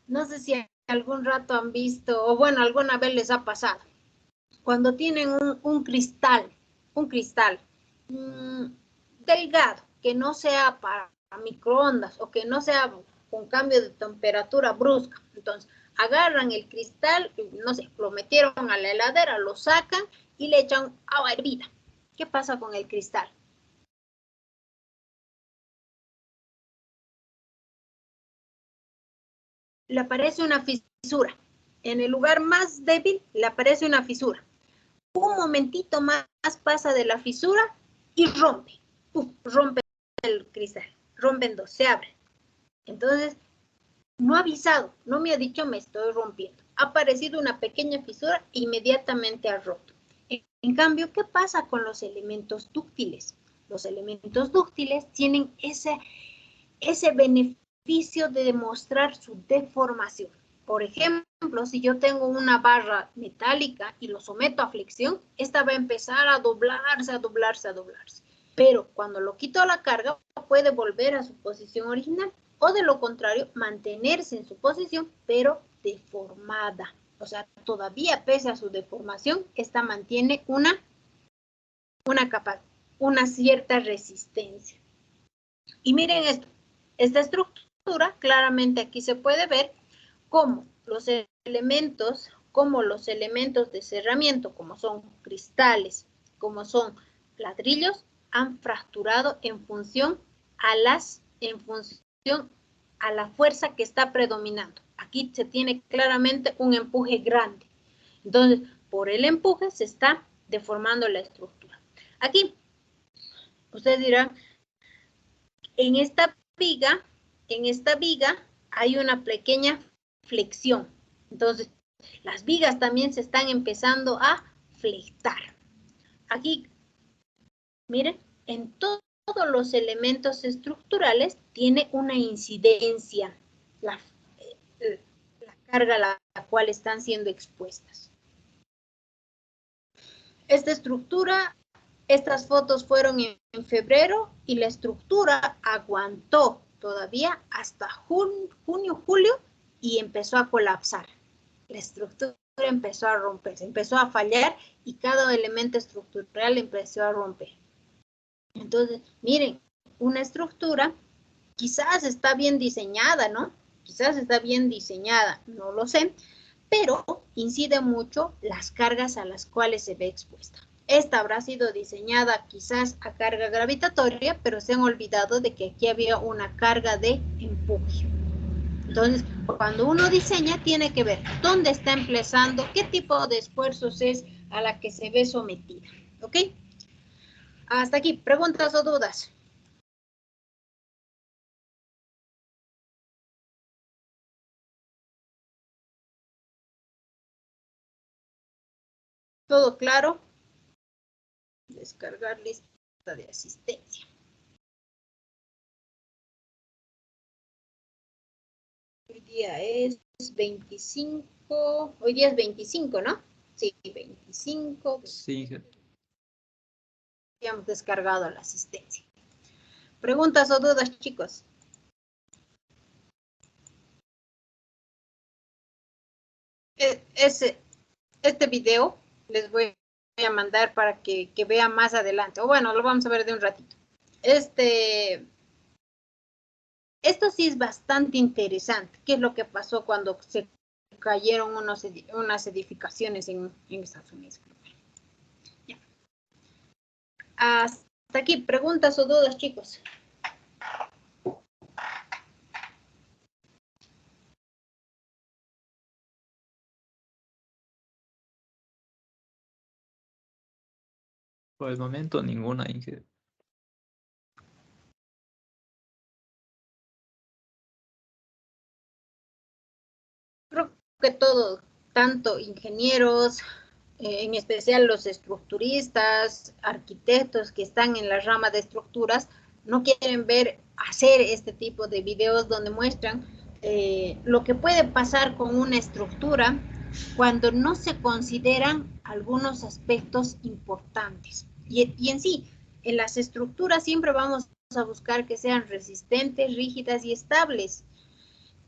No sé si algún rato han visto, o bueno, alguna vez les ha pasado. Cuando tienen un cristal delgado, que no sea para microondas o que no sea con cambio de temperatura brusca. Entonces, agarran el cristal, no sé, lo metieron a la heladera, lo sacan y le echan agua hervida. ¿Qué pasa con el cristal? Le aparece una fisura. En el lugar más débil le aparece una fisura. Un momentito más pasa de la fisura y rompe. Rompe el cristal. Rompen dos, se abre. Entonces, no ha avisado, no me ha dicho me estoy rompiendo. Ha aparecido una pequeña fisura e inmediatamente ha roto. En cambio, ¿qué pasa con los elementos dúctiles? Los elementos dúctiles tienen ese beneficio de demostrar su deformación. Por ejemplo, si yo tengo una barra metálica y lo someto a flexión, esta va a empezar a doblarse, a doblarse, a doblarse. Pero cuando lo quito a la carga, puede volver a su posición original. O de lo contrario, mantenerse en su posición, pero deformada. O sea, todavía pese a su deformación, esta mantiene una cierta resistencia. Y miren esto, esta estructura, claramente aquí se puede ver cómo los elementos de cerramiento, como son cristales, como son ladrillos, han fracturado en función a la fuerza que está predominando. Aquí se tiene claramente un empuje grande. Entonces, por el empuje se está deformando la estructura. Aquí, ustedes dirán, en esta viga hay una pequeña flexión. Entonces, las vigas también se están empezando a flectar. Aquí, miren, en todos los elementos estructurales tiene una incidencia la carga a la cual están siendo expuestas. Esta estructura, estas fotos fueron en febrero y la estructura aguantó todavía hasta junio, julio y empezó a colapsar. La estructura empezó a romperse, empezó a fallar y cada elemento estructural empezó a romper. Entonces, miren, una estructura quizás está bien diseñada, ¿no? Quizás está bien diseñada, no lo sé, pero incide mucho las cargas a las cuales se ve expuesta. Esta habrá sido diseñada quizás a carga gravitatoria, pero se han olvidado de que aquí había una carga de empuje. Entonces, cuando uno diseña, tiene que ver dónde está empezando, qué tipo de esfuerzos es a la que se ve sometida. ¿Ok? Hasta aquí, ¿preguntas o dudas? ¿Todo claro? Descargar lista de asistencia. Hoy día es 25, hoy día es 25, ¿no? Sí, 25. Sí. Ya hemos descargado la asistencia. ¿Preguntas o dudas, chicos? Este video les voy a mandar para que vean más adelante. O bueno, lo vamos a ver de un ratito. Esto sí es bastante interesante. ¿Qué es lo que pasó cuando se cayeron unas edificaciones en Estados Unidos? Ya. Hasta aquí, ¿preguntas o dudas, chicos? Por el momento ninguna, Inge. Creo que todos, tanto ingenieros, en especial los estructuristas, arquitectos que están en la rama de estructuras, no quieren hacer este tipo de videos donde muestran lo que puede pasar con una estructura cuando no se consideran algunos aspectos importantes. Y en sí, en las estructuras siempre vamos a buscar que sean resistentes, rígidas y estables.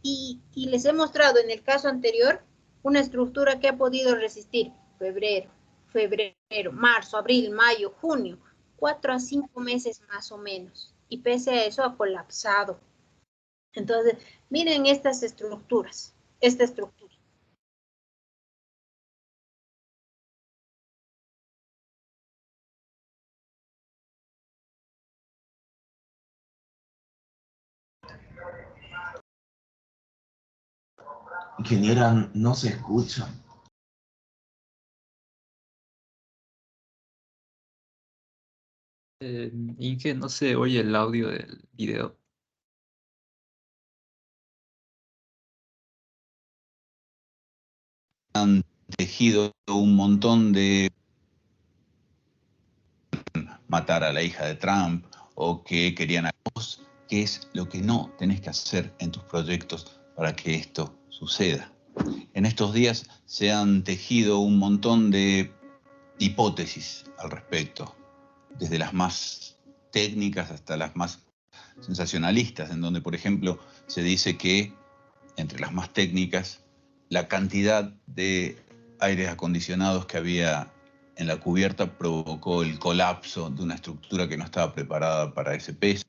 Y les he mostrado en el caso anterior una estructura que ha podido resistir febrero, marzo, abril, mayo, junio, 4 a 5 meses más o menos. Y pese a eso ha colapsado. Entonces, miren estas estructuras, esta estructura. Ingeniera, no se escucha. Inge, no se oye el audio del video. Han tejido un montón de matar a la hija de Trump o que querían a vos, qué es lo que no tenés que hacer en tus proyectos para que esto suceda. En estos días se han tejido un montón de hipótesis al respecto, desde las más técnicas hasta las más sensacionalistas, en donde, por ejemplo, se dice que, entre las más técnicas, la cantidad de aires acondicionados que había en la cubierta provocó el colapso de una estructura que no estaba preparada para ese peso.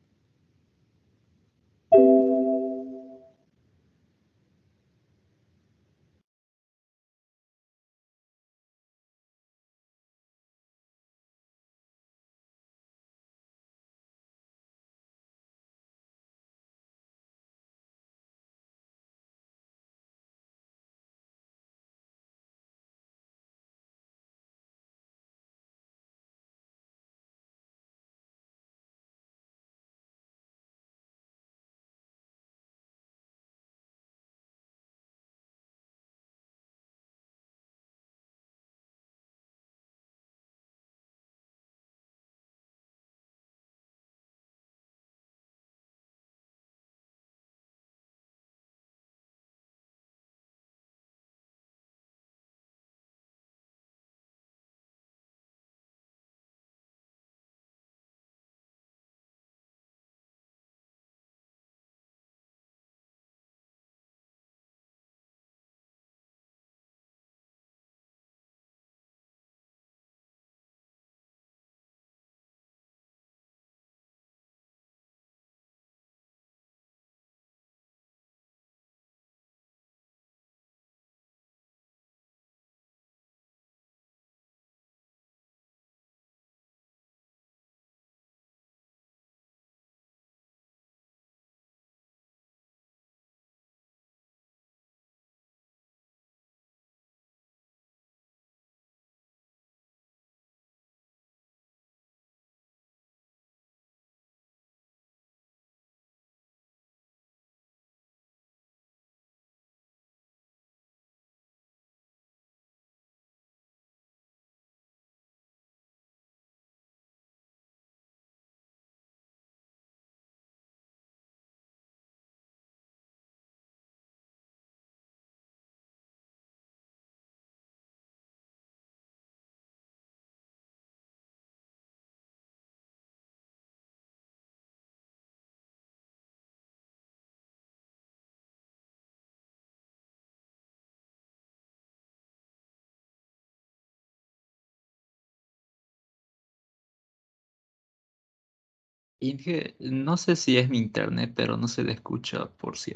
Inge, no sé si es mi internet, pero no se le escucha por si.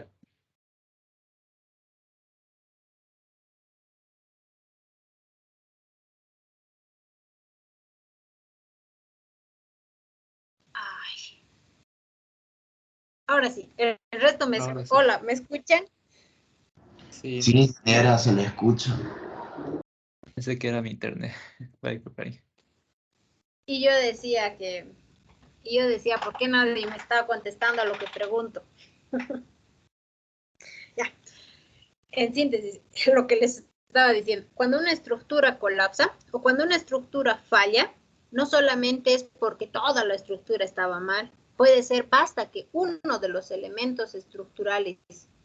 Ay, ahora sí, el resto me... Ahora sí. Hola, ¿me escuchan? Sí, Sí, ingeniera, se le escucha. pensé que era mi internet. Bye, bye. Y yo decía ¿por qué nadie me está contestando a lo que pregunto? Ya, en síntesis, lo que les estaba diciendo, cuando una estructura colapsa o cuando una estructura falla, no solamente es porque toda la estructura estaba mal, puede ser basta que uno de los elementos estructurales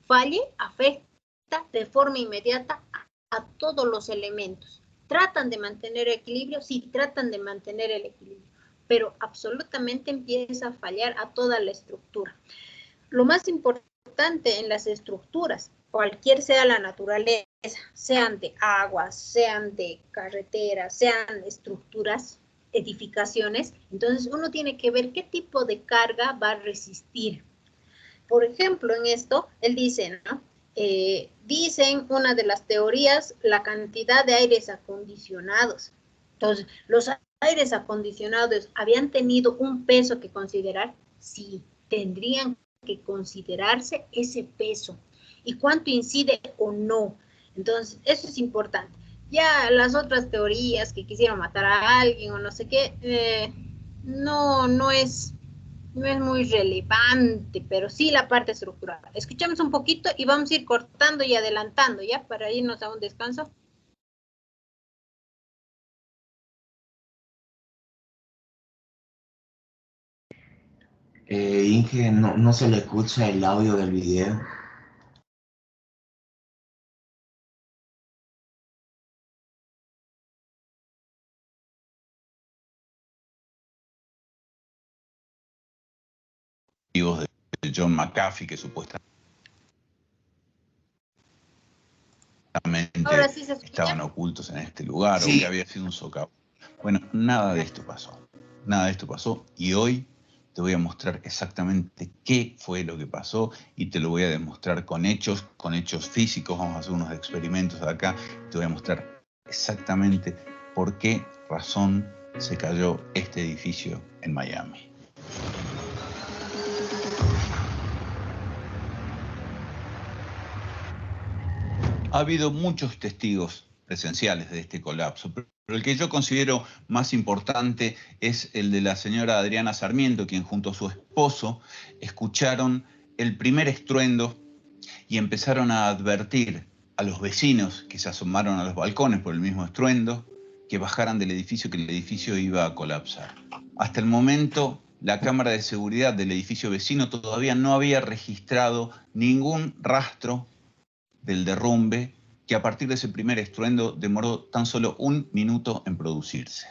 falle, afecta de forma inmediata a todos los elementos. ¿Tratan de mantener equilibrio? Sí, tratan de mantener el equilibrio, pero absolutamente empieza a fallar a toda la estructura. Lo más importante en las estructuras, cualquier sea la naturaleza, sean de agua, sean de carreteras, sean estructuras, edificaciones, entonces uno tiene que ver qué tipo de carga va a resistir. Por ejemplo, en esto, él dice, ¿no? Dicen una de las teorías, la cantidad de aires acondicionados. Entonces, los aires acondicionados habían tenido un peso que considerar, sí, tendrían que considerarse ese peso y cuánto incide o no. Entonces, eso es importante. Ya las otras teorías que quisieron matar a alguien o no sé qué, no es muy relevante, pero sí la parte estructural. Escuchamos un poquito y vamos a ir cortando y adelantando, ¿ya? Para irnos a un descanso. Inge, no se le escucha el audio del video. de John McAfee, que supuestamente Ahora sí se escucha. estaban ocultos en este lugar, Sí. o que había sido un socavón. Bueno, nada de esto pasó. Nada de esto pasó, y hoy te voy a mostrar exactamente qué fue lo que pasó, y te lo voy a demostrar con hechos físicos. Vamos a hacer unos experimentos acá. Te voy a mostrar exactamente por qué razón se cayó este edificio en Miami. Ha habido muchos testigos presenciales de este colapso, pero el que yo considero más importante es el de la señora Adriana Sarmiento, quien junto a su esposo escucharon el primer estruendo y empezaron a advertir a los vecinos que se asomaron a los balcones por el mismo estruendo que bajaran del edificio, que el edificio iba a colapsar. Hasta el momento, la cámara de seguridad del edificio vecino todavía no había registrado ningún rastro del derrumbe, que a partir de ese primer estruendo demoró tan solo 1 minuto en producirse.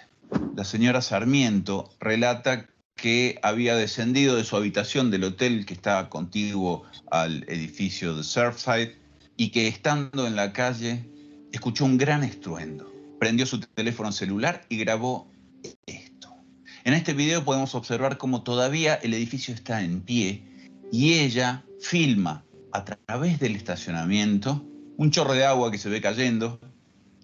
La señora Sarmiento relata que había descendido de su habitación del hotel que estaba contiguo al edificio de Surfside y que, estando en la calle, escuchó un gran estruendo. Prendió su teléfono celular y grabó esto. En este video podemos observar cómo todavía el edificio está en pie y ella filma a través del estacionamiento un chorro de agua que se ve cayendo,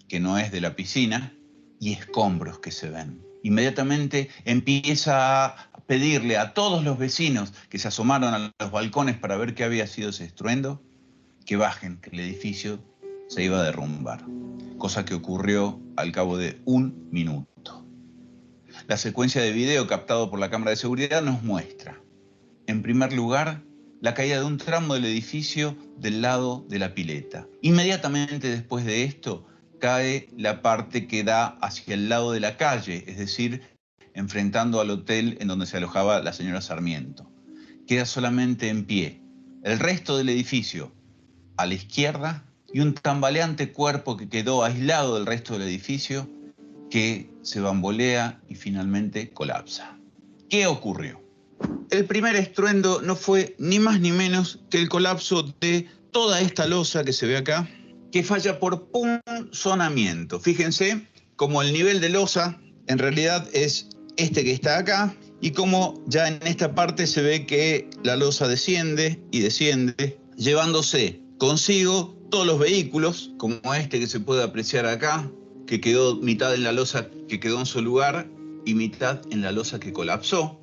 que no es de la piscina, y escombros que se ven. Inmediatamente empieza a pedirle a todos los vecinos que se asomaron a los balcones para ver qué había sido ese estruendo, que bajen, que el edificio se iba a derrumbar. Cosa que ocurrió al cabo de 1 minuto. La secuencia de video captado por la cámara de seguridad nos muestra, en primer lugar, la caída de un tramo del edificio del lado de la pileta. Inmediatamente después de esto, cae la parte que da hacia el lado de la calle, es decir, enfrentando al hotel en donde se alojaba la señora Sarmiento. Queda solamente en pie el resto del edificio a la izquierda y un tambaleante cuerpo que quedó aislado del resto del edificio, que se bambolea y finalmente colapsa. ¿Qué ocurrió? El primer estruendo no fue ni más ni menos que el colapso de toda esta losa que se ve acá, que falla por punzonamiento. Fíjense cómo el nivel de losa en realidad es este que está acá, y cómo ya en esta parte se ve que la losa desciende y desciende, llevándose consigo todos los vehículos, como este que se puede apreciar acá, que quedó mitad en la losa que quedó en su lugar y mitad en la losa que colapsó.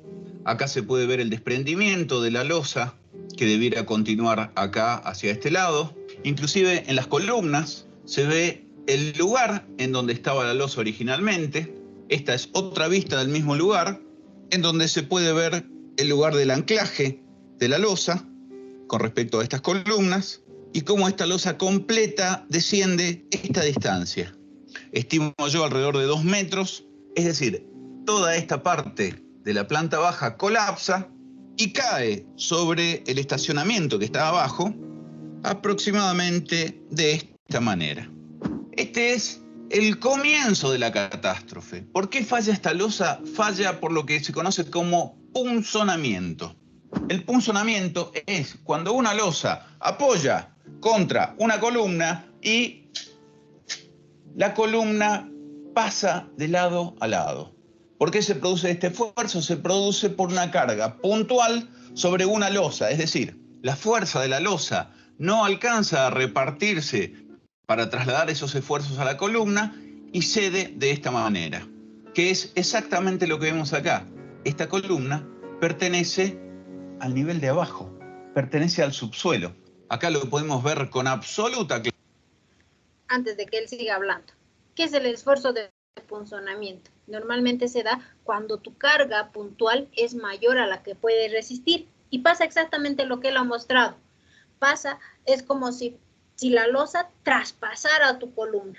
Acá se puede ver el desprendimiento de la losa que debiera continuar acá hacia este lado. Inclusive en las columnas se ve el lugar en donde estaba la losa originalmente. Esta es otra vista del mismo lugar, en donde se puede ver el lugar del anclaje de la losa con respecto a estas columnas y cómo esta losa completa desciende esta distancia. Estimo yo alrededor de 2 metros, es decir, toda esta parte de la planta baja colapsa y cae sobre el estacionamiento que está abajo, aproximadamente de esta manera. Este es el comienzo de la catástrofe. ¿Por qué falla esta losa? Falla por lo que se conoce como punzonamiento. El punzonamiento es cuando una losa apoya contra una columna y la columna pasa de lado a lado. ¿Por qué se produce este esfuerzo? Se produce por una carga puntual sobre una losa, es decir, la fuerza de la losa no alcanza a repartirse para trasladar esos esfuerzos a la columna y cede de esta manera, que es exactamente lo que vemos acá. Esta columna pertenece al nivel de abajo, pertenece al subsuelo. Acá lo podemos ver con absoluta claridad. Antes de que él siga hablando, ¿qué es el esfuerzo de punzonamiento? Normalmente se da cuando tu carga puntual es mayor a la que puede resistir, y pasa exactamente lo que él ha mostrado. Es como si la losa traspasara tu columna.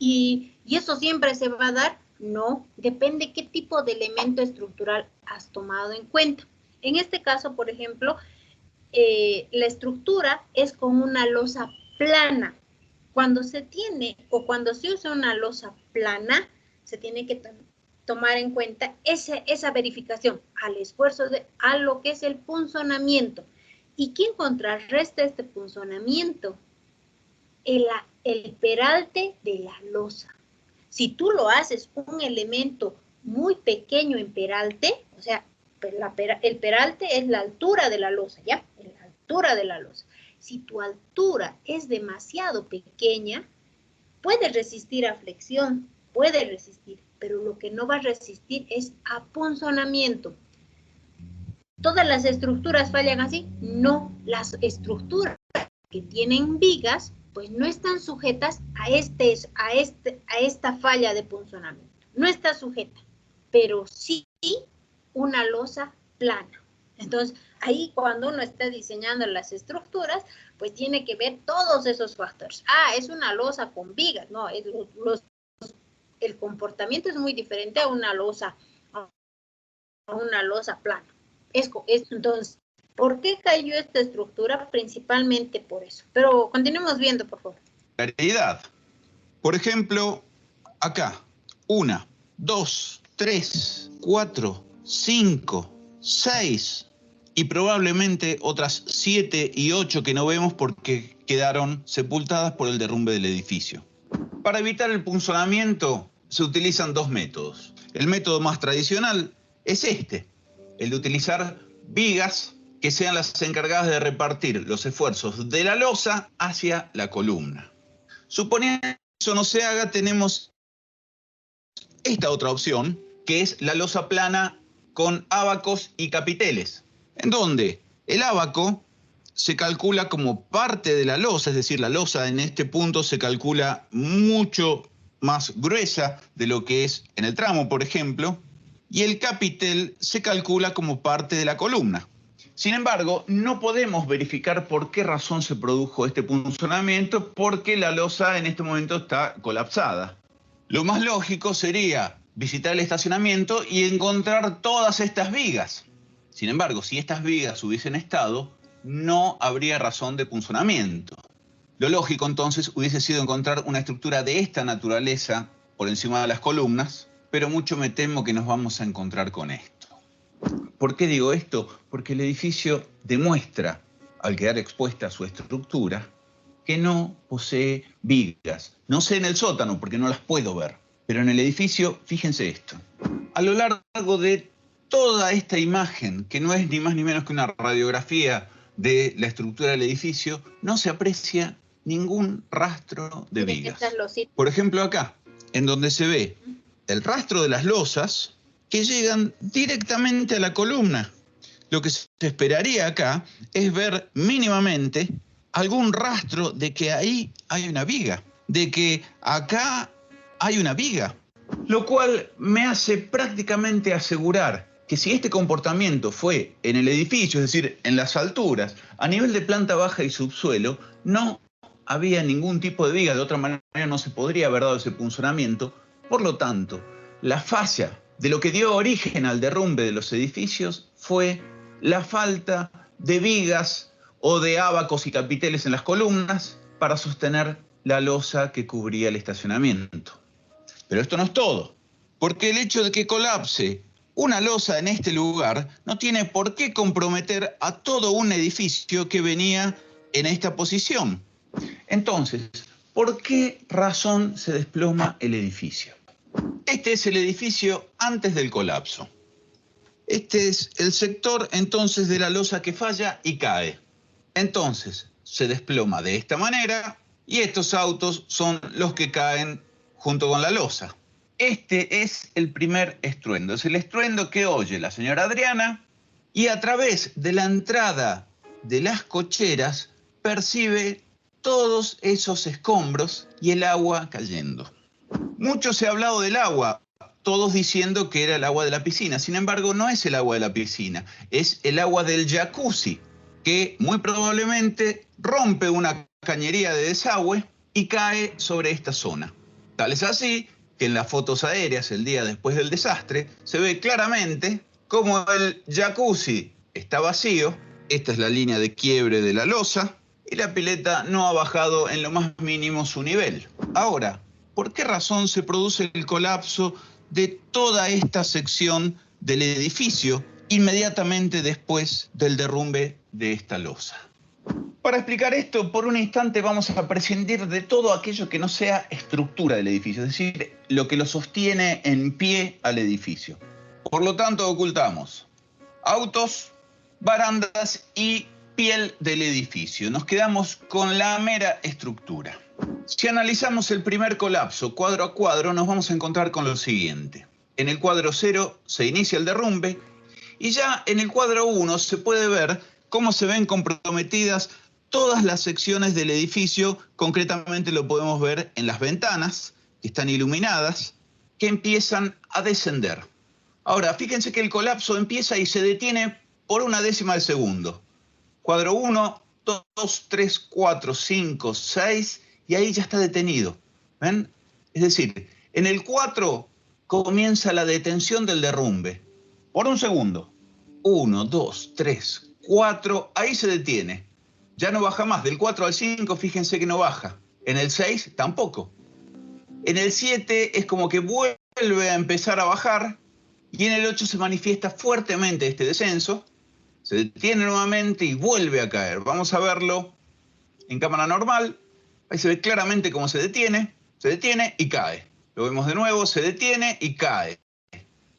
¿Y eso siempre se va a dar? No, depende qué tipo de elemento estructural has tomado en cuenta. En este caso, por ejemplo, la estructura es con una losa plana. Cuando se tiene o cuando se usa una losa plana, se tiene que tomar en cuenta esa verificación al esfuerzo a lo que es el punzonamiento. ¿Y quién contrarresta este punzonamiento? El peralte de la losa. Si tú lo haces un elemento muy pequeño en peralte, o sea, el peralte es la altura de la losa, ¿ya? La altura de la losa. Si tu altura es demasiado pequeña, puede resistir a flexión, puede resistir, pero lo que no va a resistir es a punzonamiento. ¿Todas las estructuras fallan así? No, las estructuras que tienen vigas, pues no están sujetas a esta falla de punzonamiento. No está sujeta, pero sí una losa plana. Entonces, ahí cuando uno está diseñando las estructuras, pues tiene que ver todos esos factores. Ah, es una losa con vigas, no, el comportamiento es muy diferente a una losa plana. Entonces, ¿por qué cayó esta estructura? Principalmente por eso. Pero continuemos viendo, por favor. Claridad. Por ejemplo, acá, 1, 2, 3, 4, 5, 6 y probablemente otras 7 y 8 que no vemos porque quedaron sepultadas por el derrumbe del edificio. Para evitar el punzonamiento se utilizan dos métodos. El método más tradicional es el de utilizar vigas que sean las encargadas de repartir los esfuerzos de la losa hacia la columna. Suponiendo que eso no se haga, tenemos esta otra opción, que es la losa plana con ábacos y capiteles, en donde el ábaco se calcula como parte de la losa, es decir, la losa en este punto se calcula mucho más gruesa de lo que es en el tramo, por ejemplo, y el capitel se calcula como parte de la columna. Sin embargo, no podemos verificar por qué razón se produjo este punzonamiento, porque la losa en este momento está colapsada. Lo más lógico sería visitar el estacionamiento y encontrar todas estas vigas. Sin embargo, si estas vigas hubiesen estado, no habría razón de punzonamiento. Lo lógico entonces hubiese sido encontrar una estructura de esta naturaleza por encima de las columnas, pero mucho me temo que nos vamos a encontrar con esto. ¿Por qué digo esto? Porque el edificio demuestra, al quedar expuesta su estructura, que no posee vigas. No sé en el sótano porque no las puedo ver, pero en el edificio, fíjense esto. A lo largo de toda esta imagen, que no es ni más ni menos que una radiografía de la estructura del edificio, no se aprecia ningún rastro de vigas. Por ejemplo, acá, en donde se ve el rastro de las losas que llegan directamente a la columna. Lo que se esperaría acá es ver mínimamente algún rastro de que ahí hay una viga, de que acá hay una viga, lo cual me hace prácticamente asegurar que si este comportamiento fue en el edificio, es decir, en las alturas, a nivel de planta baja y subsuelo, no había ningún tipo de viga, de otra manera no se podría haber dado ese punzonamiento. Por lo tanto, la falla de lo que dio origen al derrumbe de los edificios fue la falta de vigas o de ábacos y capiteles en las columnas para sostener la losa que cubría el estacionamiento. Pero esto no es todo, porque el hecho de que colapse una losa en este lugar no tiene por qué comprometer a todo un edificio que venía en esta posición. Entonces, ¿por qué razón se desploma el edificio? Este es el edificio antes del colapso. Este es el sector entonces de la losa que falla y cae. Entonces se desploma de esta manera y estos autos son los que caen junto con la losa. Este es el primer estruendo, es el estruendo que oye la señora Adriana y a través de la entrada de las cocheras percibe todos esos escombros y el agua cayendo. Mucho se ha hablado del agua, todos diciendo que era el agua de la piscina. Sin embargo, no es el agua de la piscina, es el agua del jacuzzi, que muy probablemente rompe una cañería de desagüe y cae sobre esta zona. Tal es así que en las fotos aéreas el día después del desastre se ve claramente cómo el jacuzzi está vacío. Esta es la línea de quiebre de la losa y la pileta no ha bajado en lo más mínimo su nivel. Ahora, ¿por qué razón se produce el colapso de toda esta sección del edificio inmediatamente después del derrumbe de esta losa. Para explicar esto, por un instante vamos a prescindir de todo aquello que no sea estructura del edificio, es decir, lo que lo sostiene en pie al edificio. Por lo tanto, ocultamos autos, barandas y piel del edificio. Nos quedamos con la mera estructura. Si analizamos el primer colapso cuadro a cuadro, nos vamos a encontrar con lo siguiente. En el cuadro 0 se inicia el derrumbe y ya en el cuadro 1 se puede ver cómo se ven comprometidas todas las secciones del edificio. Concretamente lo podemos ver en las ventanas, que están iluminadas, que empiezan a descender. Ahora, fíjense que el colapso empieza y se detiene por una décima de segundo. Cuadro 1, 2, 3, 4, 5, 6, y ahí ya está detenido. ¿Ven? Es decir, en el 4 comienza la detención del derrumbe. Por un segundo. 1, 2, 3, 4, ahí se detiene. Ya no baja más. Del 4 al 5, fíjense que no baja. En el 6, tampoco. En el 7 es como que vuelve a empezar a bajar. Y en el 8 se manifiesta fuertemente este descenso. Se detiene nuevamente y vuelve a caer. Vamos a verlo en cámara normal. Ahí se ve claramente cómo se detiene y cae. Lo vemos de nuevo, se detiene y cae.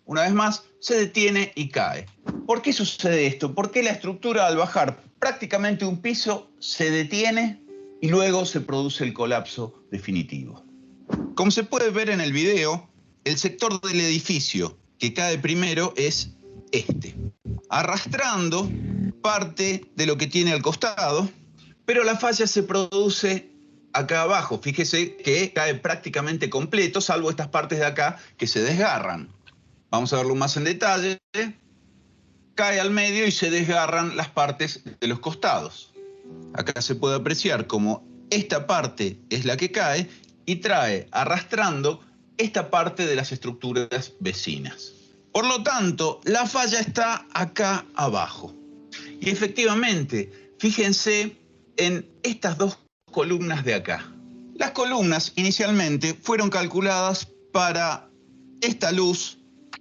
Una vez más, se detiene y cae. ¿Por qué sucede esto? ¿Por qué la estructura al bajar prácticamente un piso se detiene y luego se produce el colapso definitivo? Como se puede ver en el video, el sector del edificio que cae primero es este, arrastrando parte de lo que tiene al costado, pero la falla se produce acá abajo. Fíjese que cae prácticamente completo, salvo estas partes de acá que se desgarran. Vamos a verlo más en detalle. Cae al medio y se desgarran las partes de los costados. Acá se puede apreciar cómo esta parte es la que cae y trae arrastrando esta parte de las estructuras vecinas. Por lo tanto, la falla está acá abajo. Y efectivamente, fíjense en estas dos columnas de acá. Las columnas inicialmente fueron calculadas para esta luz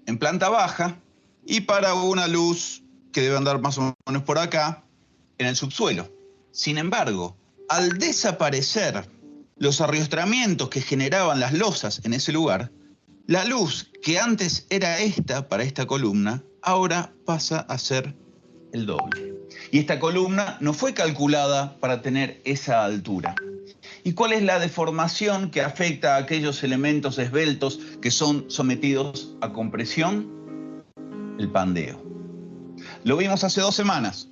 en planta baja y para una luz que debe andar más o menos por acá en el subsuelo. Sin embargo, al desaparecer los arriostramientos que generaban las losas en ese lugar, la luz que antes era esta para esta columna, ahora pasa a ser el doble. Y esta columna no fue calculada para tener esa altura. ¿Y cuál es la deformación que afecta a aquellos elementos esbeltos que son sometidos a compresión? El pandeo. Lo vimos hace 2 semanas.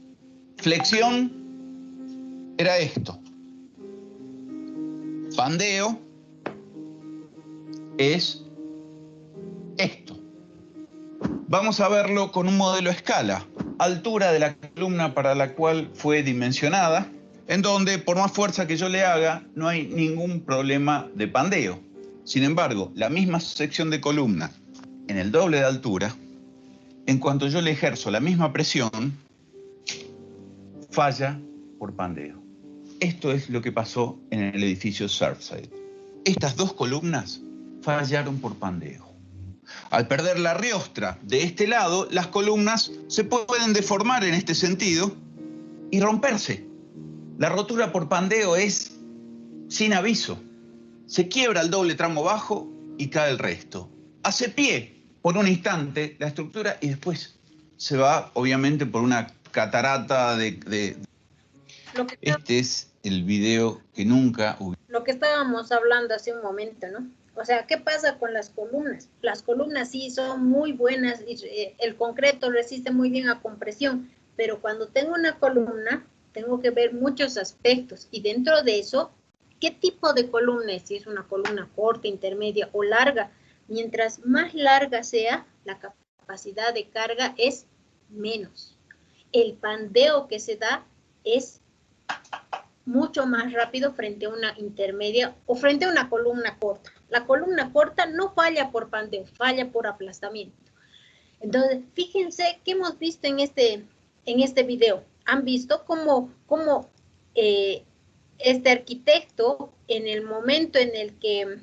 Flexión era esto. Pandeo es esto. Vamos a verlo con un modelo a escala. Altura de la columna para la cual fue dimensionada, en donde por más fuerza que yo le haga, no hay ningún problema de pandeo. Sin embargo, la misma sección de columna en el doble de altura, en cuanto yo le ejerzo la misma presión, falla por pandeo. Esto es lo que pasó en el edificio Surfside. Estas dos columnas fallaron por pandeo. Al perder la riostra de este lado, las columnas se pueden deformar en este sentido y romperse. La rotura por pandeo es sin aviso. Se quiebra el doble tramo bajo y cae el resto. Hace pie por un instante la estructura y después se va, obviamente, por una catarata de... Este es el video que nunca hubo. Lo que estábamos hablando hace un momento, ¿no? O sea, ¿qué pasa con las columnas? Las columnas sí son muy buenas y el concreto resiste muy bien a compresión, pero cuando tengo una columna, tengo que ver muchos aspectos y dentro de eso, ¿qué tipo de columna es? Si es una columna corta, intermedia o larga. Mientras más larga sea, la capacidad de carga es menos. El pandeo que se da es mucho más rápido frente a una intermedia o frente a una columna corta. La columna corta no falla por pandeo, falla por aplastamiento. Entonces, fíjense que hemos visto en este video. Han visto cómo este arquitecto, en el momento en el que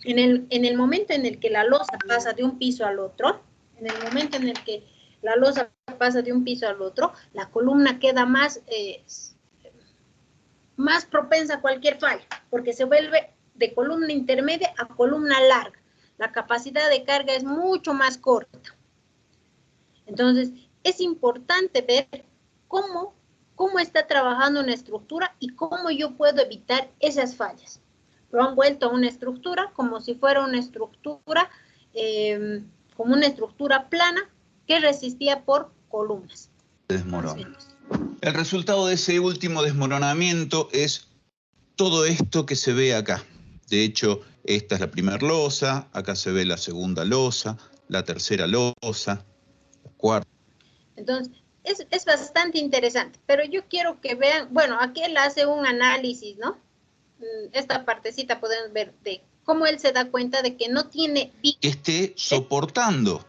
En el momento en el que la losa pasa de un piso al otro, en el momento en el que la losa pasa de un piso al otro, la columna queda más propensa a cualquier falla, porque se vuelve de columna intermedia a columna larga. La capacidad de carga es mucho más corta. Entonces, es importante ver cómo está trabajando una estructura y cómo yo puedo evitar esas fallas. Lo han vuelto a una estructura como si fuera una estructura, como una estructura plana que resistía por columnas. Desmorona. El resultado de ese último desmoronamiento es todo esto que se ve acá. De hecho, esta es la primera losa, acá se ve la segunda losa, la tercera losa, la cuarta. Entonces, es bastante interesante, pero yo quiero que vean, bueno, aquí él hace un análisis, ¿no? Esta partecita podemos ver de cómo él se da cuenta de que no tiene... Que esté soportando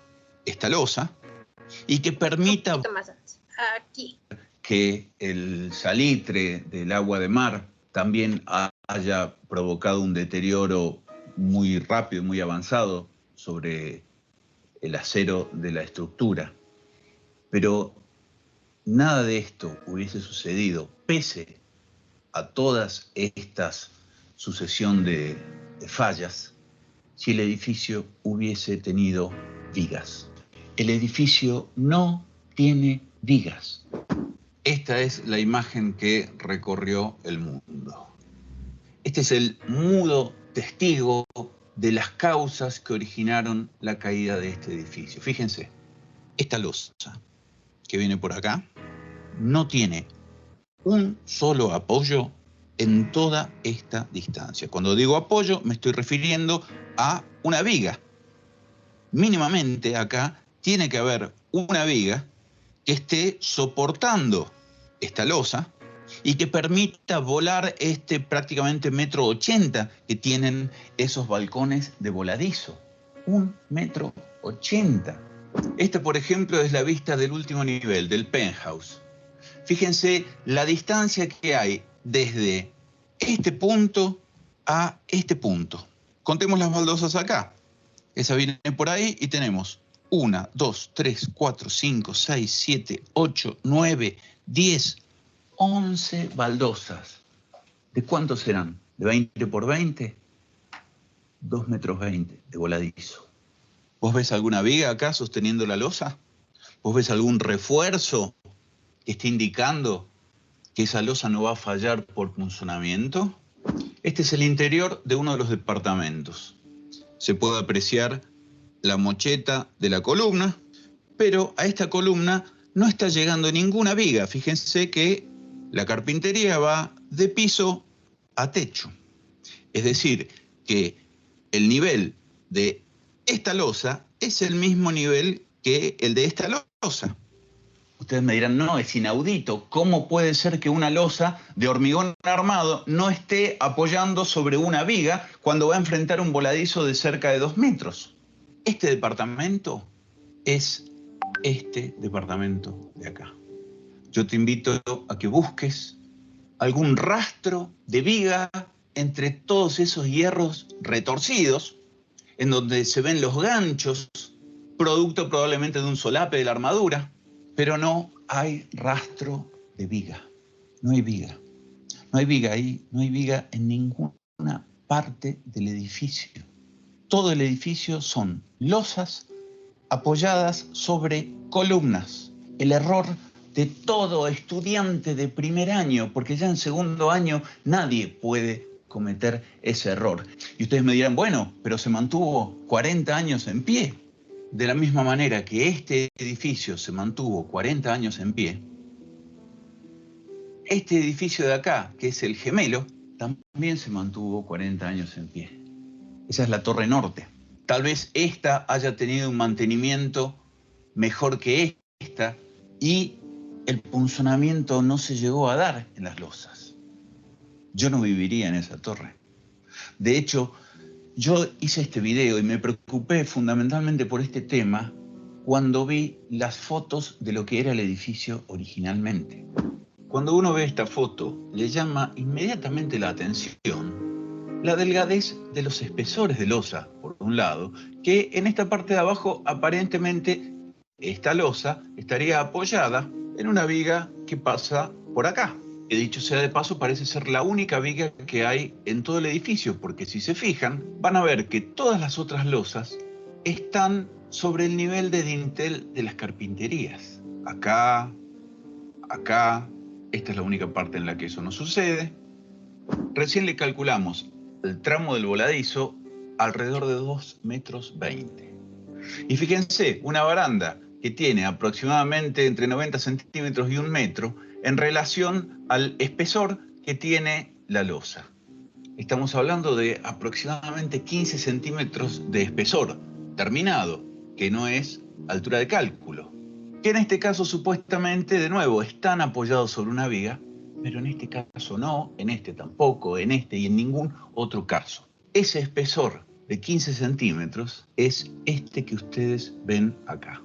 esta losa y que permita... Un poquito más aquí. Que el salitre del agua de mar también haya provocado un deterioro muy rápido, muy avanzado sobre el acero de la estructura. Pero nada de esto hubiese sucedido, pese a todas estas sucesión de fallas, si el edificio hubiese tenido vigas. El edificio no tiene vigas. Esta es la imagen que recorrió el mundo. Este es el mudo testigo de las causas que originaron la caída de este edificio. Fíjense, esta losa que viene por acá no tiene un solo apoyo en toda esta distancia. Cuando digo apoyo me estoy refiriendo a una viga. Mínimamente acá tiene que haber una viga que esté soportando esta losa y que permita volar este prácticamente 1,80 m que tienen esos balcones de voladizo. 1,80 m. Esta, por ejemplo, es la vista del último nivel, del penthouse. Fíjense la distancia que hay desde este punto a este punto. Contemos las baldosas acá. Esa viene por ahí y tenemos 1, 2, 3, 4, 5, 6, 7, 8, 9, 10, 11 baldosas. ¿De cuántos serán? ¿De 20 por 20? 2,20 metros de voladizo. ¿Vos ves alguna viga acá sosteniendo la losa? ¿Vos ves algún refuerzo que esté indicando que esa losa no va a fallar por punzonamiento? Este es el interior de uno de los departamentos. Se puede apreciar la mocheta de la columna, pero a esta columna no está llegando ninguna viga. Fíjense que la carpintería va de piso a techo. Es decir, que el nivel de esta losa es el mismo nivel que el de esta losa. Ustedes me dirán, no, es inaudito. ¿Cómo puede ser que una losa de hormigón armado no esté apoyando sobre una viga cuando va a enfrentar un voladizo de cerca de 2 metros? Este departamento es este departamento de acá. Yo te invito a que busques algún rastro de viga entre todos esos hierros retorcidos, en donde se ven los ganchos, producto probablemente de un solape de la armadura, pero no hay rastro de viga. No hay viga. No hay viga ahí, no hay viga en ninguna parte del edificio. Todo el edificio son losas apoyadas sobre columnas. El error de todo estudiante de primer año, porque ya en segundo año nadie puede cometer ese error. Y ustedes me dirán, bueno, pero se mantuvo 40 años en pie. De la misma manera que este edificio se mantuvo 40 años en pie, este edificio de acá, que es el gemelo, también se mantuvo 40 años en pie. Esa es la Torre Norte. Tal vez esta haya tenido un mantenimiento mejor que esta y el punzonamiento no se llegó a dar en las losas. Yo no viviría en esa torre. De hecho, yo hice este video y me preocupé fundamentalmente por este tema cuando vi las fotos de lo que era el edificio originalmente. Cuando uno ve esta foto, le llama inmediatamente la atención la delgadez de los espesores de losa, por un lado, que en esta parte de abajo aparentemente esta losa estaría apoyada en una viga que pasa por acá. Que dicho sea de paso, parece ser la única viga que hay en todo el edificio, porque si se fijan, van a ver que todas las otras losas están sobre el nivel de dintel de las carpinterías. Acá, acá, esta es la única parte en la que eso no sucede. Recién le calculamos el tramo del voladizo alrededor de 2,20 metros. Y fíjense, una baranda que tiene aproximadamente entre 90 centímetros y 1 metro en relación al espesor que tiene la losa. Estamos hablando de aproximadamente 15 centímetros de espesor terminado, que no es altura de cálculo. Que en este caso supuestamente, de nuevo, están apoyados sobre una viga, pero en este caso no, en este tampoco, en este y en ningún otro caso. Ese espesor de 15 centímetros es este que ustedes ven acá.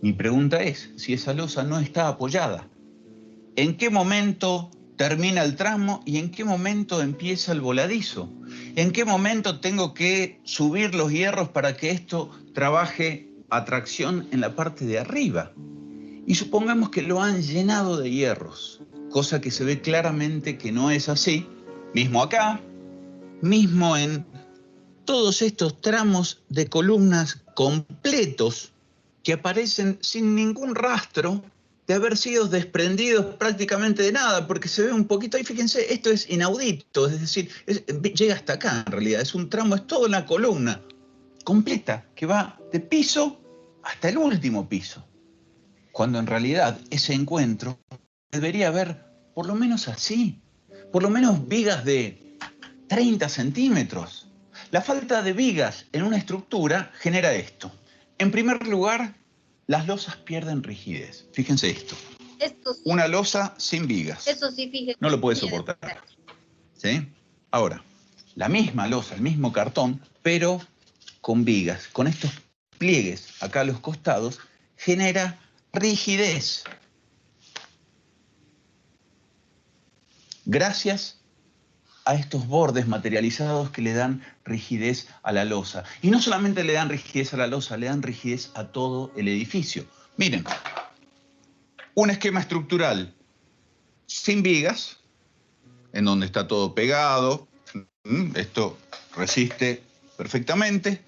Mi pregunta es, si esa losa no está apoyada, ¿en qué momento termina el tramo y en qué momento empieza el voladizo? ¿En qué momento tengo que subir los hierros para que esto trabaje a tracción en la parte de arriba? Y supongamos que lo han llenado de hierros, cosa que se ve claramente que no es así, mismo acá, mismo en todos estos tramos de columnas completos que aparecen sin ningún rastro de haber sido desprendidos prácticamente de nada, porque se ve un poquito ahí, fíjense, esto es inaudito, es decir, llega hasta acá en realidad, es un tramo, es toda una columna completa que va de piso hasta el último piso, cuando en realidad ese encuentro debería haber por lo menos así, por lo menos vigas de 30 centímetros. La falta de vigas en una estructura genera esto. En primer lugar, las losas pierden rigidez. Fíjense esto. Esto sí, Una losa sin vigas. eso sí, fíjense. No lo puede soportar. ¿Sí? Ahora, la misma losa, el mismo cartón, pero con vigas, con estos pliegues acá a los costados, genera rigidez. Gracias a estos bordes materializados que le dan rigidez a la losa. Y no solamente le dan rigidez a la losa, le dan rigidez a todo el edificio. Miren, un esquema estructural sin vigas, en donde está todo pegado, esto resiste perfectamente,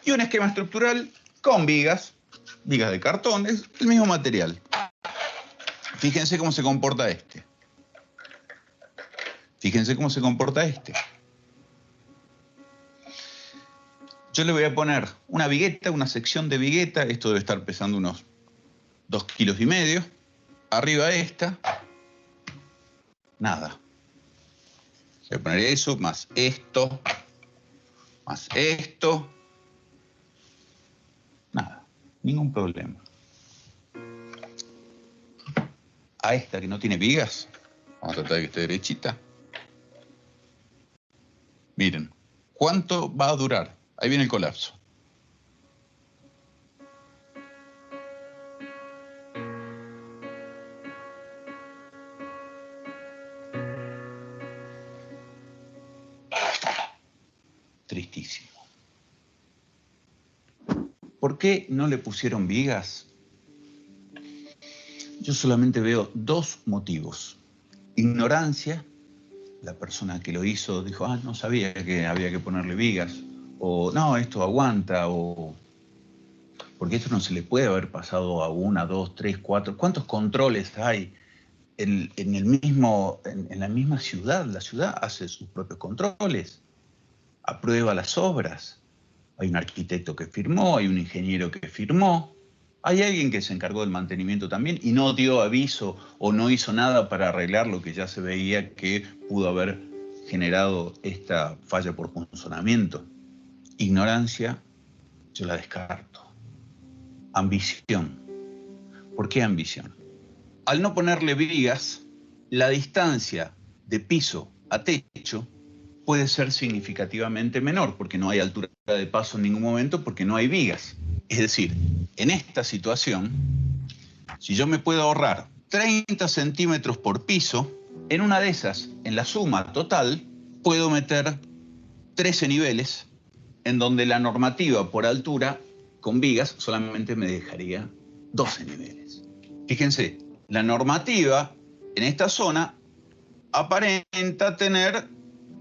y un esquema estructural con vigas, vigas de cartón, es el mismo material. Fíjense cómo se comporta este. Fíjense cómo se comporta este. Yo le voy a poner una vigueta, una sección de vigueta. Esto debe estar pesando unos 2,5 kilos. Arriba esta. Nada. Voy a poner eso, más esto. Más esto. Nada. Ningún problema. A esta que no tiene vigas. Vamos a tratar de que esté derechita. Miren, ¿cuánto va a durar? Ahí viene el colapso. Tristísimo. ¿Por qué no le pusieron vigas? Yo solamente veo 2 motivos. Ignorancia. La persona que lo hizo dijo, no sabía que había que ponerle vigas, o no, esto aguanta, o porque esto no se le puede haber pasado a 1, 2, 3, 4. ¿Cuántos controles hay en la misma ciudad? La ciudad hace sus propios controles, aprueba las obras. Hay un arquitecto que firmó, hay un ingeniero que firmó. Hay alguien que se encargó del mantenimiento también y no dio aviso o no hizo nada para arreglar lo que ya se veía que pudo haber generado esta falla por funcionamiento. Ignorancia, yo la descarto. Ambición. ¿Por qué ambición? Al no ponerle vigas, la distancia de piso a techo puede ser significativamente menor, porque no hay altura de paso en ningún momento, porque no hay vigas. Es decir, en esta situación, si yo me puedo ahorrar 30 centímetros por piso, en una de esas, en la suma total, puedo meter 13 niveles, en donde la normativa por altura con vigas solamente me dejaría 12 niveles. Fíjense, la normativa en esta zona aparenta tener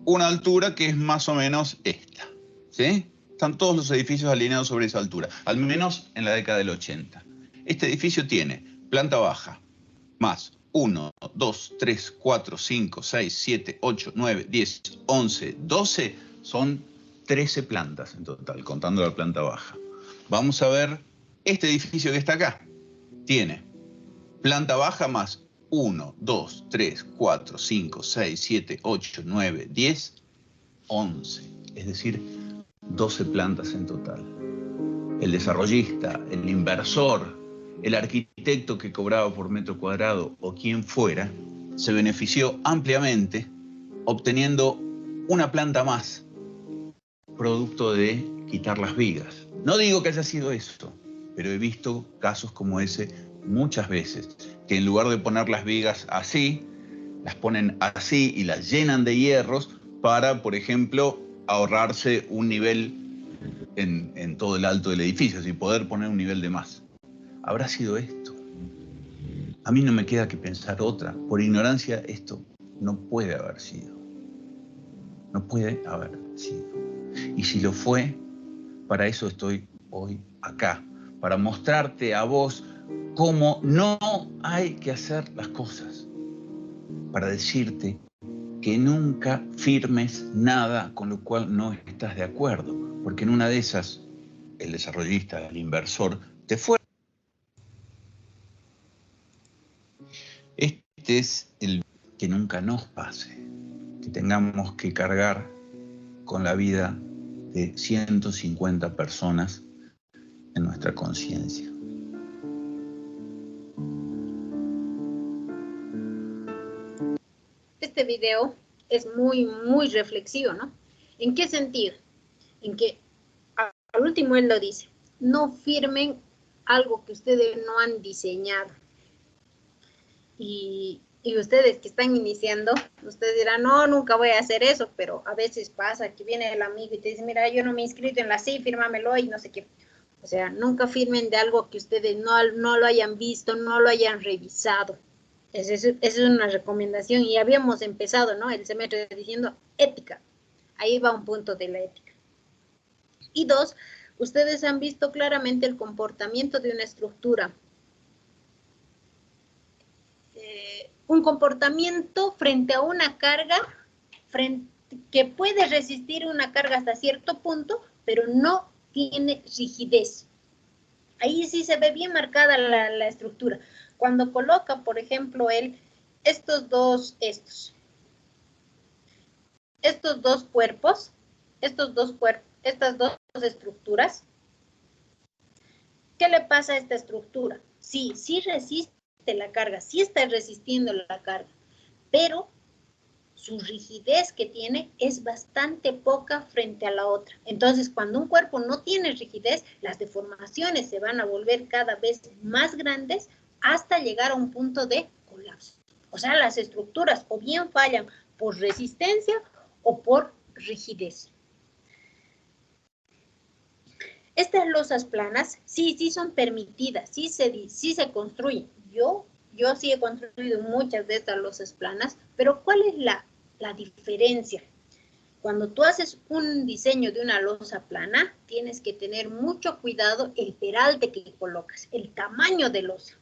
una altura que es más o menos esta, ¿sí? Están todos los edificios alineados sobre esa altura, al menos en la década del 80. Este edificio tiene planta baja, más 1, 2, 3, 4, 5, 6, 7, 8, 9, 10, 11, 12, son 13 plantas en total, contando la planta baja. Vamos a ver, este edificio que está acá tiene planta baja más 1, 2, 3, 4, 5, 6, 7, 8, 9, 10, 11. Es decir, 12 plantas en total. El desarrollista, el inversor, el arquitecto que cobraba por metro cuadrado o quien fuera, se benefició ampliamente obteniendo una planta más, producto de quitar las vigas. No digo que haya sido esto, pero he visto casos como ese muchas veces, que en lugar de poner las vigas así, las ponen así y las llenan de hierros para, por ejemplo, ahorrarse un nivel en todo el alto del edificio, y poder poner un nivel de más. ¿Habrá sido esto? A mí no me queda que pensar otra. Por ignorancia, esto no puede haber sido. No puede haber sido. Y si lo fue, para eso estoy hoy acá, para mostrarte a vos cómo no hay que hacer las cosas, para decirte que nunca firmes nada con lo cual no estás de acuerdo, porque en una de esas, el desarrollista, el inversor, te fue. Este es el que nunca nos pase, que tengamos que cargar con la vida de 150 personas en nuestra conciencia. Este video es muy reflexivo, ¿no? ¿En qué sentido? En que al último él lo dice, no firmen algo que ustedes no han diseñado. Y ustedes que están iniciando, ustedes dirán, no, nunca voy a hacer eso, pero a veces pasa que viene el amigo y te dice, mira, yo no me he inscrito en la CIF, fírmamelo y no sé qué. O sea, nunca firmen de algo que ustedes no lo hayan visto, no lo hayan revisado. Esa es una recomendación y habíamos empezado, ¿no? El semestre diciendo ética. Ahí va un punto de la ética. Y dos, ustedes han visto claramente el comportamiento de una estructura. Un comportamiento frente a una carga que puede resistir una carga hasta cierto punto, pero no tiene rigidez. Ahí sí se ve bien marcada la estructura. Cuando coloca, por ejemplo, estos dos cuerpos, estas dos estructuras, ¿qué le pasa a esta estructura? Sí resiste la carga, sí está resistiendo la carga, pero su rigidez que tiene es bastante poca frente a la otra. Entonces, cuando un cuerpo no tiene rigidez, las deformaciones se van a volver cada vez más grandes hasta llegar a un punto de colapso. O sea, las estructuras o bien fallan por resistencia o por rigidez. Estas losas planas sí son permitidas, sí se construyen. Yo sí he construido muchas de estas losas planas, pero ¿cuál es la diferencia? Cuando tú haces un diseño de una losa plana, tienes que tener mucho cuidado el peralte que colocas, el tamaño de losa.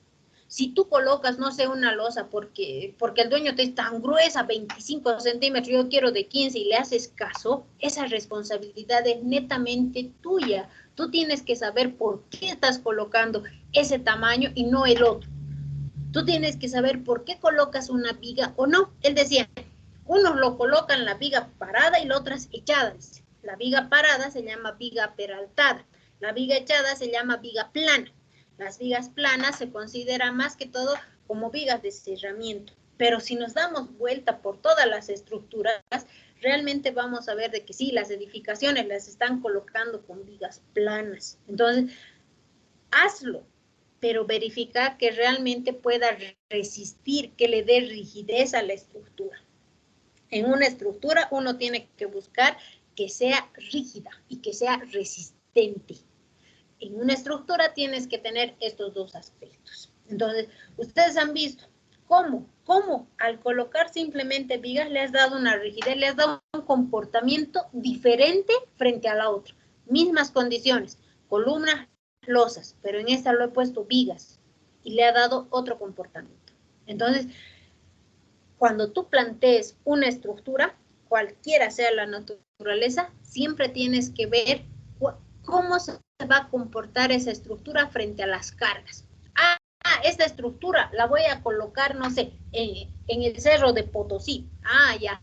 Si tú colocas, no sé, una losa porque el dueño te es tan gruesa, 25 centímetros, yo quiero de 15 y le haces caso, esa responsabilidad es netamente tuya. Tú tienes que saber por qué estás colocando ese tamaño y no el otro. Tú tienes que saber por qué colocas una viga o no. Él decía, unos lo colocan la viga parada y la otra echada. La viga parada se llama viga peraltada. La viga echada se llama viga plana. Las vigas planas se consideran más que todo como vigas de cerramiento. Pero si nos damos vuelta por todas las estructuras, realmente vamos a ver de que sí, las edificaciones las están colocando con vigas planas. Entonces, hazlo, pero verifica que realmente pueda resistir, que le dé rigidez a la estructura. En una estructura uno tiene que buscar que sea rígida y que sea resistente. En una estructura tienes que tener estos dos aspectos. Entonces, ustedes han visto cómo al colocar simplemente vigas le has dado una rigidez, le has dado un comportamiento diferente frente a la otra. Mismas condiciones, columnas, losas, pero en esta lo he puesto vigas y le ha dado otro comportamiento. Entonces, cuando tú plantees una estructura, cualquiera sea la naturaleza, siempre tienes que ver cómo se va a comportar esa estructura frente a las cargas. Esta estructura la voy a colocar, no sé, en el Cerro de Potosí. Ya.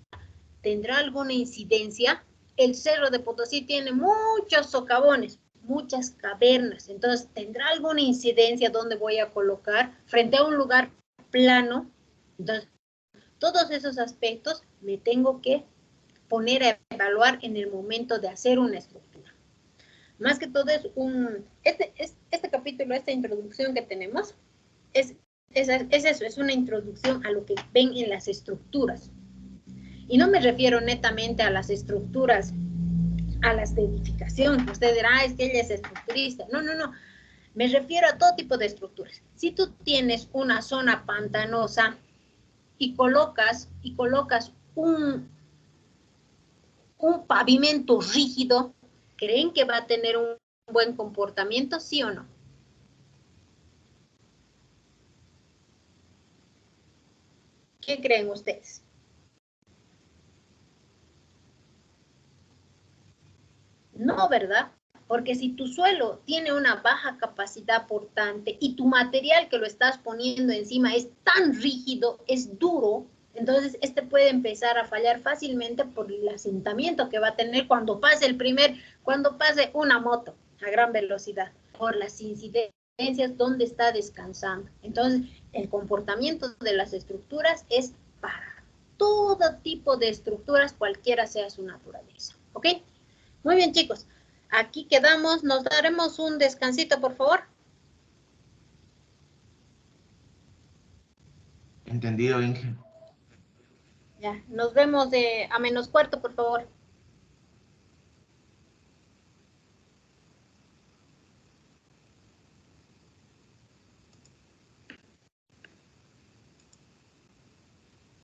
¿Tendrá alguna incidencia? El Cerro de Potosí tiene muchos socavones, muchas cavernas. Entonces, ¿tendrá alguna incidencia donde voy a colocar frente a un lugar plano? Entonces, todos esos aspectos me tengo que poner a evaluar en el momento de hacer una estructura. Más que todo es este capítulo, esta introducción que tenemos, es eso, es una introducción a lo que ven en las estructuras. Y no me refiero netamente a las estructuras, a las de edificación. Usted dirá, es que ella es estructurista. No. Me refiero a todo tipo de estructuras. Si tú tienes una zona pantanosa y colocas un pavimento rígido, ¿creen que va a tener un buen comportamiento, sí o no? ¿Qué creen ustedes? No, ¿verdad? Porque si tu suelo tiene una baja capacidad portante y tu material que lo estás poniendo encima es tan rígido, es duro, entonces este puede empezar a fallar fácilmente por el asentamiento que va a tener cuando pase una moto a gran velocidad, por las incidencias donde está descansando. Entonces, el comportamiento de las estructuras es para todo tipo de estructuras, cualquiera sea su naturaleza. ¿Ok? Muy bien, chicos. Aquí quedamos. Nos daremos un descansito, por favor. Entendido, Inge. Ya, nos vemos a -4, por favor.